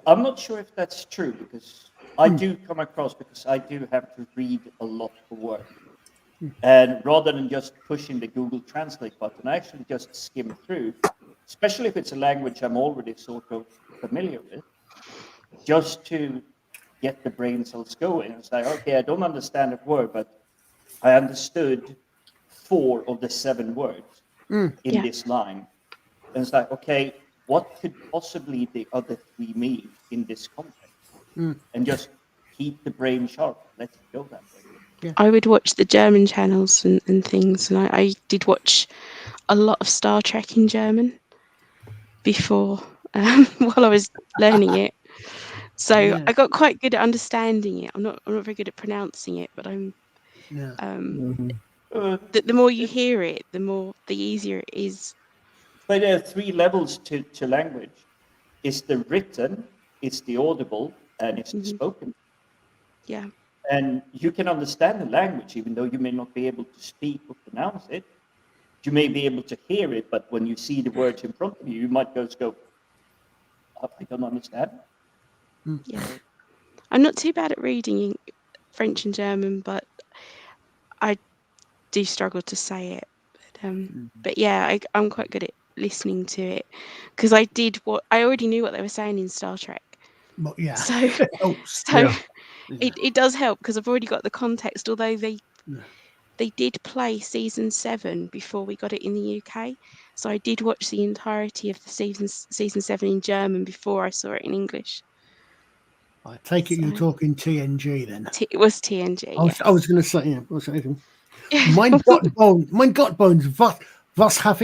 I'm not sure if that's true, because I do come across, because I do have to read a lot for work. And rather than just pushing the Google Translate button, I actually just skim through, especially if it's a language I'm already sort of familiar with, just to get the brain cells going. It's like, okay, I don't understand a word, but I understood 4 of the 7 words in this line. And it's like, okay, what could possibly the other 3 mean in this context? And just keep the brain sharp. Let it go that way. Yeah. I would watch the German channels and things, and I did watch a lot of Star Trek in German before while I was learning it. So Yeah. I got quite good at understanding it. I'm not very good at pronouncing it, but I'm. Yeah. The more you hear it, the easier it is. But there are 3 levels to language. It's the written, it's the audible, and it's the spoken. Yeah. And you can understand the language, even though you may not be able to speak or pronounce it. You may be able to hear it, but when you see the words in front of you, you might just go, oh, I don't understand. Yeah. I'm not too bad at reading French and German, but I do struggle to say it. But yeah, I'm quite good at listening to it, because I already knew what they were saying in Star Trek. But yeah. So Yeah. it does help, because I've already got the context. Although they did play season 7 before we got it in the UK, so I did watch the entirety of the season 7 in German before I saw it in English. I take it you're So- talking TNG then. It was TNG. Yes. I was going to say, yeah. I was saying, mein Gott, Bones, was habe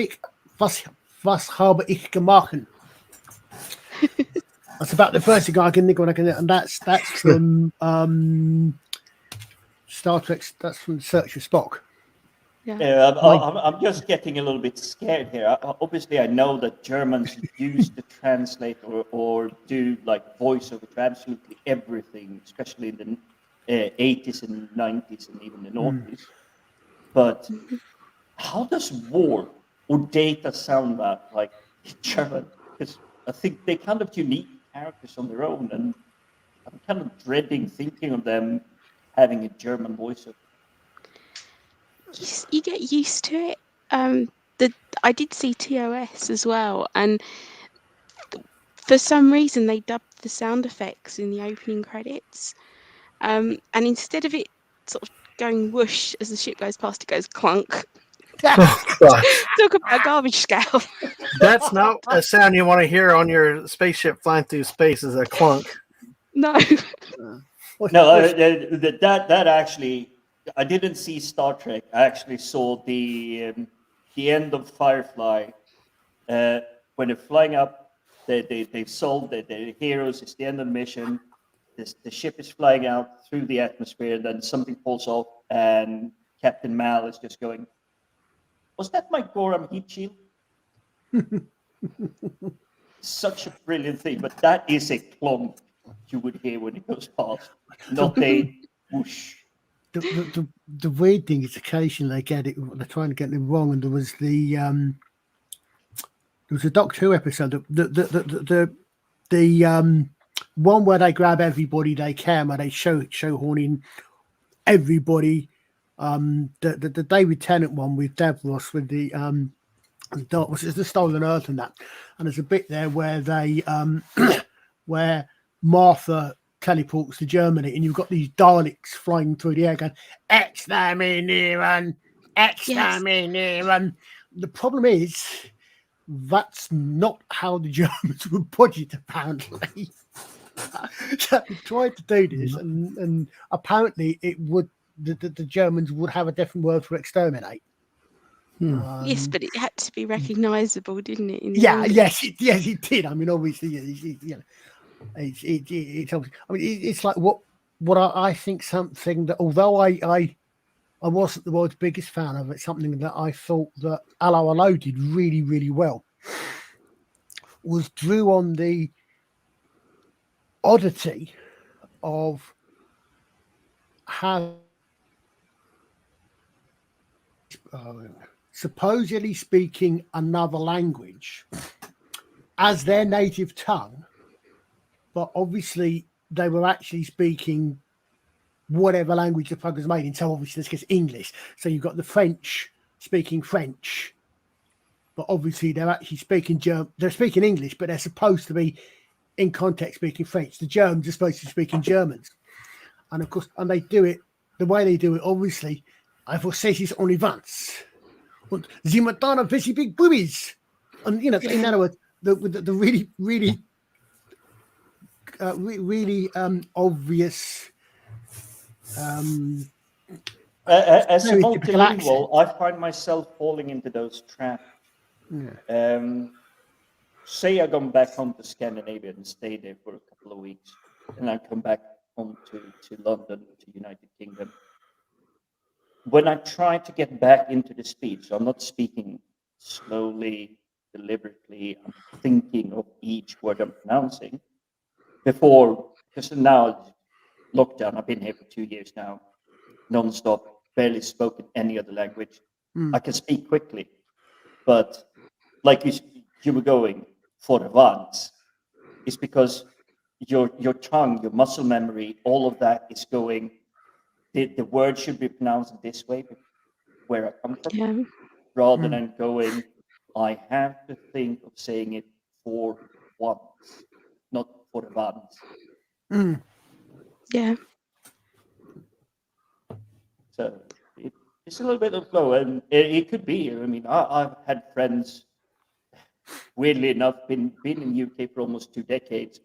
ich gemacht? That's about the first thing I can think of, and that's from Star Trek. That's from Search for Spock. Yeah. I'm just getting a little bit scared here. Obviously, I know that Germans use to translate or do like voiceover to absolutely everything, especially in the 80s and 90s and even the 90s. But how does war or data sound that like German? Because I think they're kind of unique characters on their own, and I'm kind of dreading thinking of them having a German voiceover. You get used to it. I did see TOS as well, and for some reason they dubbed the sound effects in the opening credits, and instead of it sort of going whoosh as the ship goes past, it goes clunk. Oh, gosh. Talk about a garbage scale. That's not a sound you want to hear on your spaceship flying through space, is a clunk. No. No, that actually, I didn't see Star Trek. I actually saw the end of Firefly when they're flying up. They've solved that the heroes. It's the end of the mission. The ship is flying out through the atmosphere. Then something falls off, and Captain Mal is just going, "Was that my Gorham heat shield?" Such a brilliant thing, but that is a clunk you would hear when it goes past, not a whoosh. The weird thing is occasionally they're trying to get it wrong, and there was a Doctor Who episode, the one where they grab everybody they can, where they shoehorning everybody. The David Tennant one with Davros with the was the Stolen Earth and that, and there's a bit there where they where Martha teleports to Germany, and you've got these Daleks flying through the air going exterminieren. The problem is that's not how the Germans would put it, apparently. So they tried to do this, and apparently it would the Germans would have a different word for exterminate. Yes, but it had to be recognisable, didn't it? Yes, it did. I mean, obviously, it's obviously, I mean, it's like what I think something that, although I wasn't the world's biggest fan of it, something that I thought that Allo Allo did really, really well was drew on the oddity of how supposedly speaking another language as their native tongue, but obviously they were actually speaking whatever language the program's made in. So obviously this gets English. So you've got the French speaking French, but obviously they're actually speaking German. They're speaking English, but they're supposed to be in context speaking French. The Germans are supposed to be speaking Germans, and of course, and they do it the way they do it. Obviously, I foresee this only once. Und sie Madonna very big boobies, and in other words, the really, really, really obvious. As a multilingual, I find myself falling into those traps. Yeah. Say I come back home to Scandinavia and stay there for a couple of weeks, and I come back home to London, to United Kingdom. When I try to get back into the speech, so I'm not speaking slowly, deliberately. I'm thinking of each word I'm pronouncing. Because now lockdown, I've been here for 2 years now, non-stop, barely spoken any other language. I can speak quickly, but like you were going for advance, it's because your tongue, your muscle memory, all of that is going. The word should be pronounced this way, where I come from, rather than going, I have to think of saying it for once, not for advance. Yeah. So it's a little bit of flow, and it could be. I mean, I've had friends, weirdly enough, been in the UK for almost 2 decades,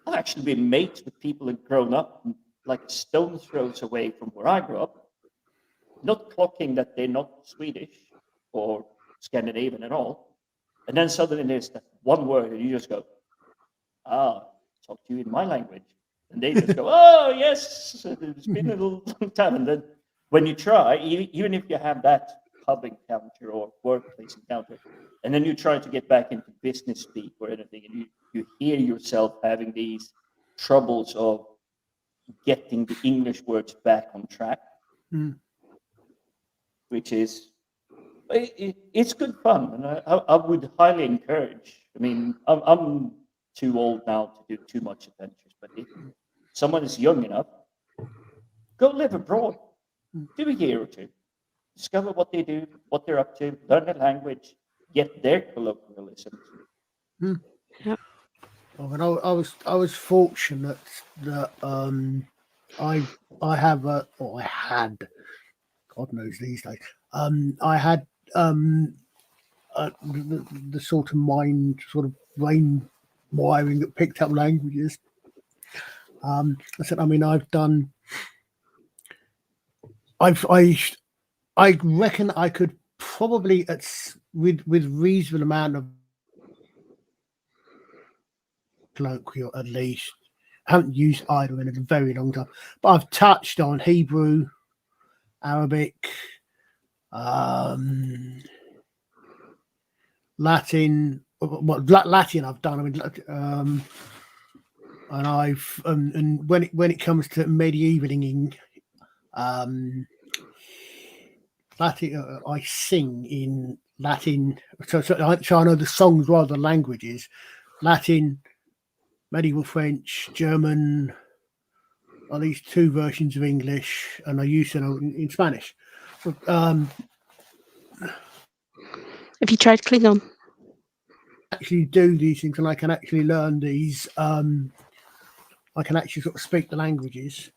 I've actually been mates with people who've grown up like a stone's throws away from where I grew up, not clocking that they're not Swedish or Scandinavian at all. And then suddenly there's that one word, and you just go, talk to you in my language. And they just go, oh, yes, it's been a little long time. And then when you try, even if you have that pub encounter or workplace encounter, and then you try to get back into business speak or anything, and you hear yourself having these troubles of getting the English words back on track, which is, it's good fun. And I would highly encourage, I mean, I'm too old now to do too much adventures, but if someone is young enough, go live abroad, do a year or two, discover what they do, what they're up to, learn the language, get their colloquialisms. Yep. Well, I was fortunate that I had, God knows these days, I had the sort of mind, sort of brain wiring that picked up languages. I said, I mean, I reckon I could probably with reasonable amount of colloquial, at least. I haven't used either in a very long time, but I've touched on Hebrew, Arabic, Latin. Well, Latin I've done. I mean, and I've and when it comes to medievaling, Latin, I sing in Latin, so I know the songs rather than languages. Latin, medieval French, German, at least 2 versions of English, and I used to know in Spanish. So, Have you tried Klingon? actually do these things, and I can actually learn these. I can actually sort of speak the languages,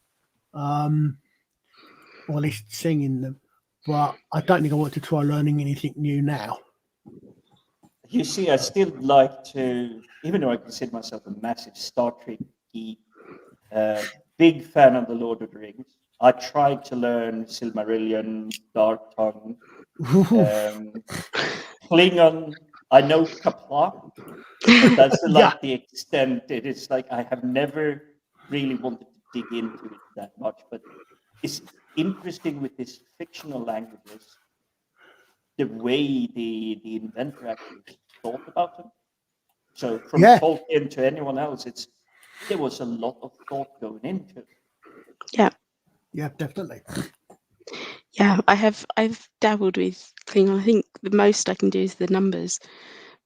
or at least sing in them. But I don't think I want to try learning anything new now. You see, I still like to, even though I consider myself a massive Star Trek geek, big fan of the Lord of the Rings. I tried to learn Silmarillion, Dark Tongue, Klingon. I know Kapla. That's like the extent. It is like I have never really wanted to dig into it that much, but it's interesting with these fictional languages, the way the inventor actually thought about them. So from Tolkien to anyone else, there was a lot of thought going into it. Yeah, definitely. Yeah, I've dabbled with Klingon. I think the most I can do is the numbers,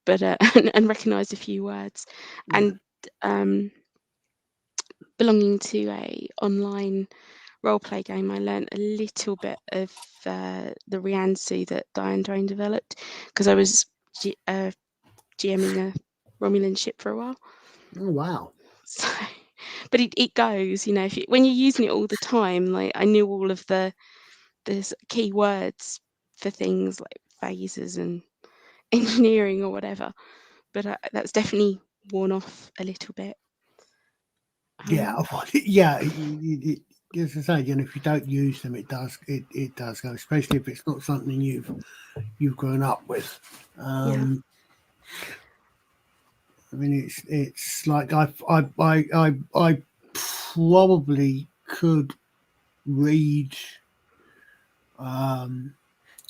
but and recognise a few words. And belonging to a online role play game, I learned a little bit of the Riansu that Diane Drone developed, because I was GMing a Romulan ship for a while. Oh wow! So, but it goes, you know, when you're using it all the time. Like I knew all of the key words for things like phases and engineering or whatever, but that's definitely worn off a little bit. Yeah. As I say, you know, if you don't use them, it does go, especially if it's not something you've grown up with. I mean, it's like I probably could read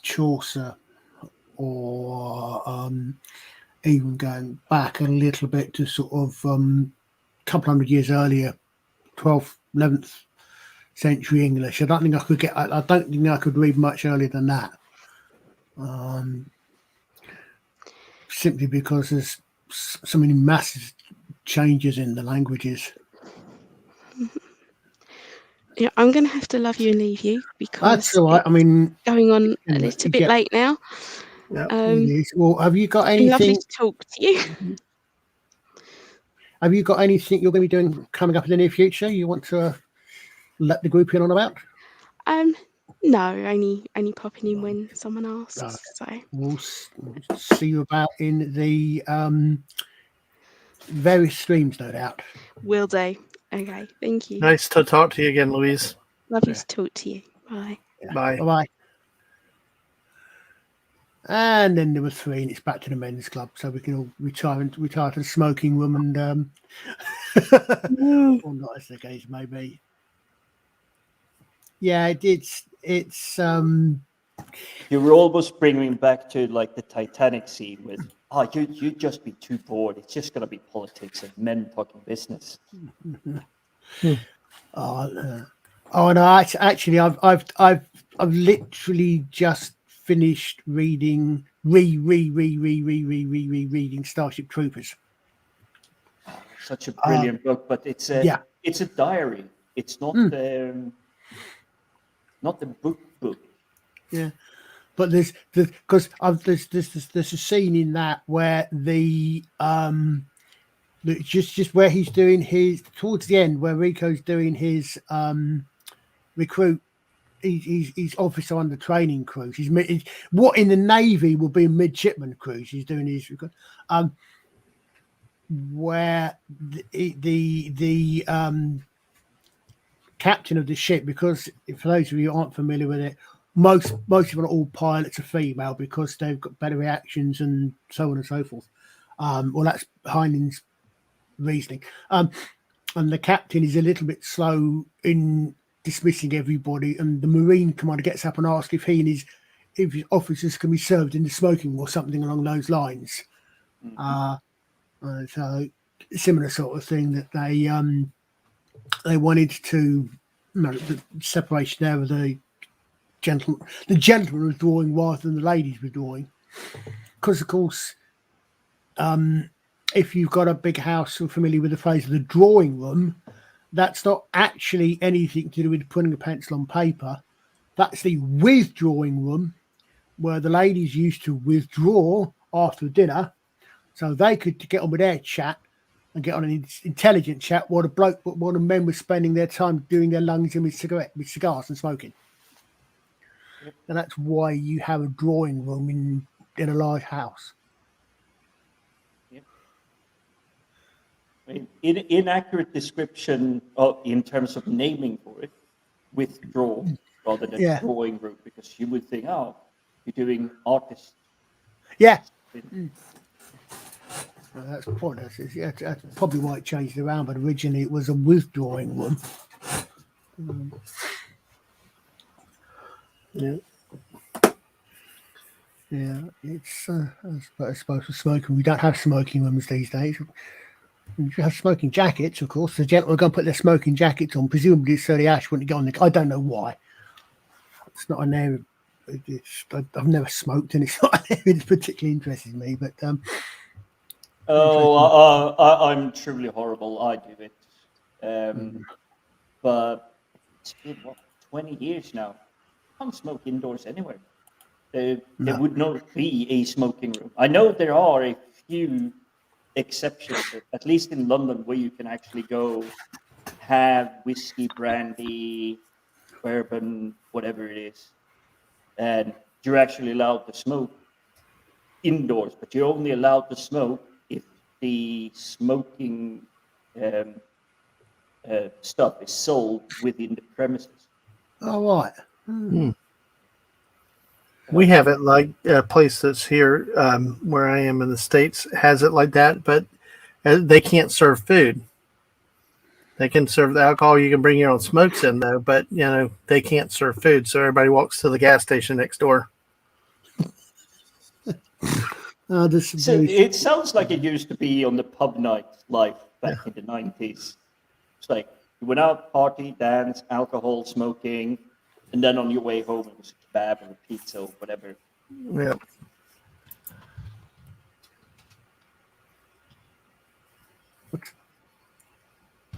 Chaucer, or even going back a little bit to sort of couple hundred years earlier, 12th, 11th century English. I don't think I could read much earlier than that. Simply because there's so many massive changes in the languages. Yeah, I'm going to have to love you and leave you, because that's all right. I mean, going on a little bit late now. Well, have you got anything? Lovely to talk to you. Have you got anything you're going to be doing coming up in the near future you want to let the group in on about? No, only popping in when someone asks. So we'll see you about in the various streams, no doubt. Will do. Okay, thank you. Nice to talk to you again, Louise. Lovely to talk to you. Bye. Yeah. Bye. Bye. And then there was 3, and it's back to the men's club, so we can all retire to the smoking room and or not, as the case may be. Yeah, it's You're almost bringing me back to like the Titanic scene with, you'd just be too bored. It's just going to be politics and men talking business. Oh no! Actually, I've literally just finished reading reading Starship Troopers. Such a brilliant book, but it's a diary. It's not not the book. Yeah, but there's a scene in that where just where he's doing his, towards the end, where Rico's doing his recruit. He's officer on the training cruise. He's what in the Navy will be a midshipman cruise. He's doing his recruit. Where the captain of the ship, because for those of you who aren't familiar with it, most of them, all pilots are female because they've got better reactions and so on and so forth. Well, that's Heinen's reasoning. And the captain is a little bit slow in dismissing everybody, and the Marine commander gets up and asks if his officers can be served in the smoking room or something along those lines. So similar sort of thing that they wanted to, the separation there of the gentleman was drawing rather than the ladies were drawing, because of course if you've got a big house, you're familiar with the phrase of the drawing room. That's not actually anything to do with putting a pencil on paper. That's the withdrawing room, where the ladies used to withdraw after dinner so they could get on with their chat and get on an intelligent chat, while the men were spending their time doing their lungs in with cigars and smoking. And that's why you have a drawing room in a large house. Inaccurate description in terms of naming for it, withdraw rather than drawing room, because you would think, you're doing artist. Yeah. Well, that's probably why it changed around, but originally it was a withdrawing room. Yeah, it's I suppose for smoking, we don't have smoking rooms these days. You have smoking jackets, of course. The gentlemen are going to put their smoking jackets on. Presumably, so the ash wouldn't go on. I don't know why. It's not an area. I've never smoked, and it's not an area that particularly interested me. But I'm truly horrible. I do it, but it's been 20 years now. I can't smoke indoors anywhere. There would not be a smoking room. I know there are a few exceptions, at least in London, where you can actually go have whiskey, brandy, bourbon, whatever it is, and you're actually allowed to smoke indoors, but you're only allowed to smoke if the smoking stuff is sold within the premises. Oh, right. We have it like a place that's here where I am in the States has it like that, but they can't serve food. They can serve the alcohol. You can bring your own smokes in though, but they can't serve food. So everybody walks to the gas station next door. It sounds like it used to be on the pub night life back in the 90s. It's like you went out, party, dance, alcohol, smoking, and then on your way home it was a kebab or a pizza or whatever. Yeah.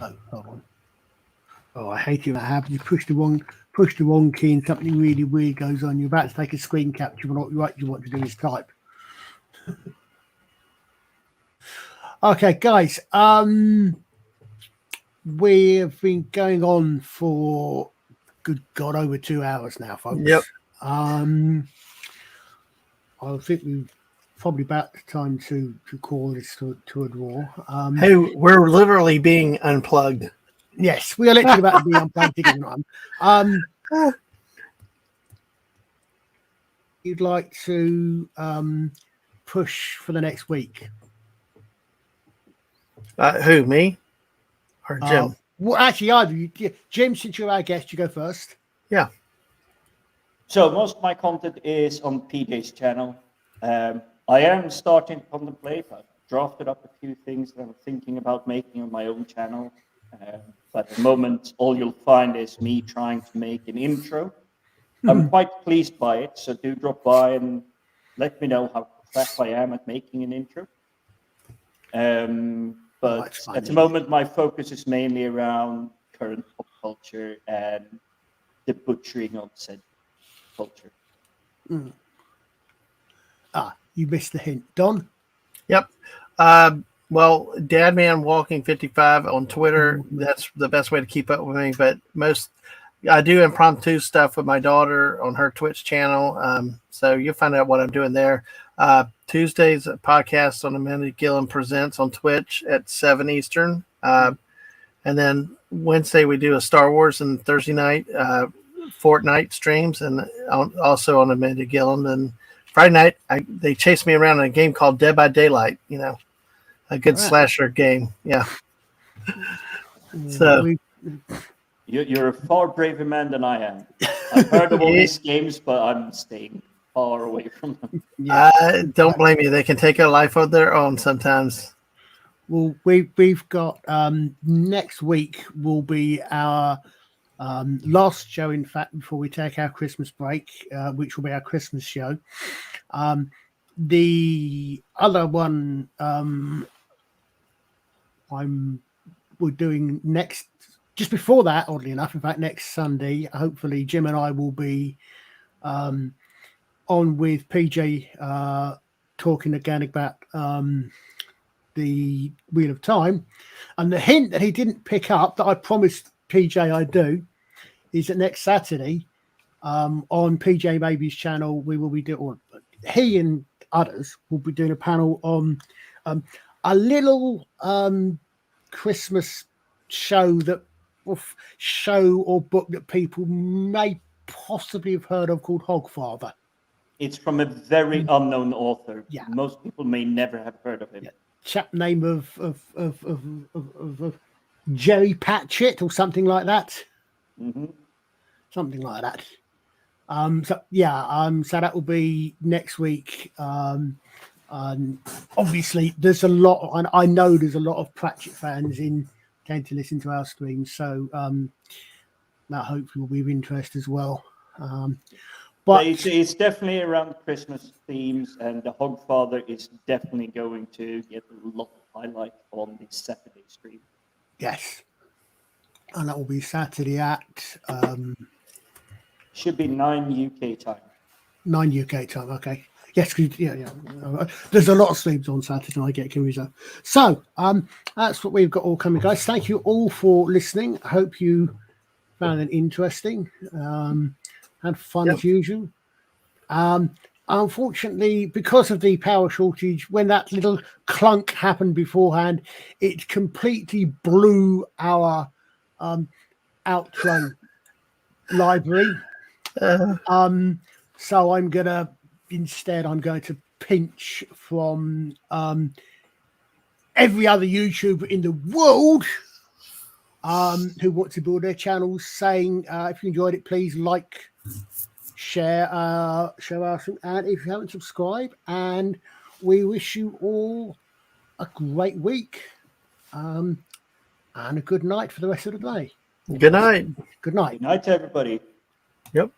Oh, hold on. Oh, I hate it when that happens. You push the wrong key and something really weird goes on. You're about to take a screen capture, but what you want to do is type. Okay, guys. We have been going on for, good God, over 2 hours now, folks. Yep. I think we've probably about the time to call this to a draw. Hey, we're literally being unplugged. Yes, we are literally about to be unplugged again. You'd like to push for the next week? Who, me or Jim? Well, actually, either you. Jim, since you're our guest, you go first. Yeah. So most of my content is on PJ's channel. I am starting to contemplate. I've drafted up a few things that I'm thinking about making on my own channel. But at the moment, all you'll find is me trying to make an intro. I'm quite pleased by it, so do drop by and let me know how crap I am at making an intro. But at the moment, my focus is mainly around current pop culture and the butchering of said culture. You missed the hint. Don? Yep. Well, Dadman Walking 55 on Twitter. That's the best way to keep up with me. But I do impromptu stuff with my daughter on her Twitch channel. So you'll find out what I'm doing there. Tuesdays, a podcast on Amanda Gillen Presents on Twitch at 7 Eastern. And then Wednesday, we do a Star Wars, and Thursday night, Fortnite streams, and also on Amanda Gillen. And Friday night, they chase me around in a game called Dead by Daylight, a good slasher game. Yeah. So you're a far braver man than I am. I've heard of all these games, but I'm staying far away from them. Don't blame me. They can take a life of their own sometimes. Well, we've got next week will be our last show, in fact, before we take our Christmas break, which will be our Christmas show. The other one we're doing next, just before that, oddly enough, in fact, next Sunday, hopefully Jim and I will be on with PJ talking again about the Wheel of Time. And the hint that he didn't pick up that I promised PJ I'd do is that next Saturday on PJ Baby's channel, we will be doing, or he and others will be doing a panel on a little Christmas show or book that people may possibly have heard of called Hogfather. It's from a very unknown author. Yeah. Most people may never have heard of him. Yeah. Chap name of Jerry Patchett or something like that. Mm-hmm. Something like that. So that will be next week. Obviously, there's a lot, and I know there's a lot of Pratchett fans came to listen to our stream, so that hopefully will be of interest as well. But it's definitely around Christmas themes, and the Hogfather is definitely going to get a lot of highlight on the Saturday stream. Yes, and that will be Saturday at should be 9 UK time. 9 UK time. Okay. Yes, yeah. There's a lot of streams on Saturday, and I get confused. So that's what we've got all coming, guys. Thank you all for listening. I hope you found it interesting. Had fun as usual. Unfortunately, because of the power shortage, when that little clunk happened beforehand, it completely blew our outro library. So I'm going to pinch from every other YouTuber in the world who want to build their channels, saying if you enjoyed it, please like, share our and if you haven't subscribed, and we wish you all a great week and a good night for the rest of the day. Good night. Good night. Good night, everybody. Yep.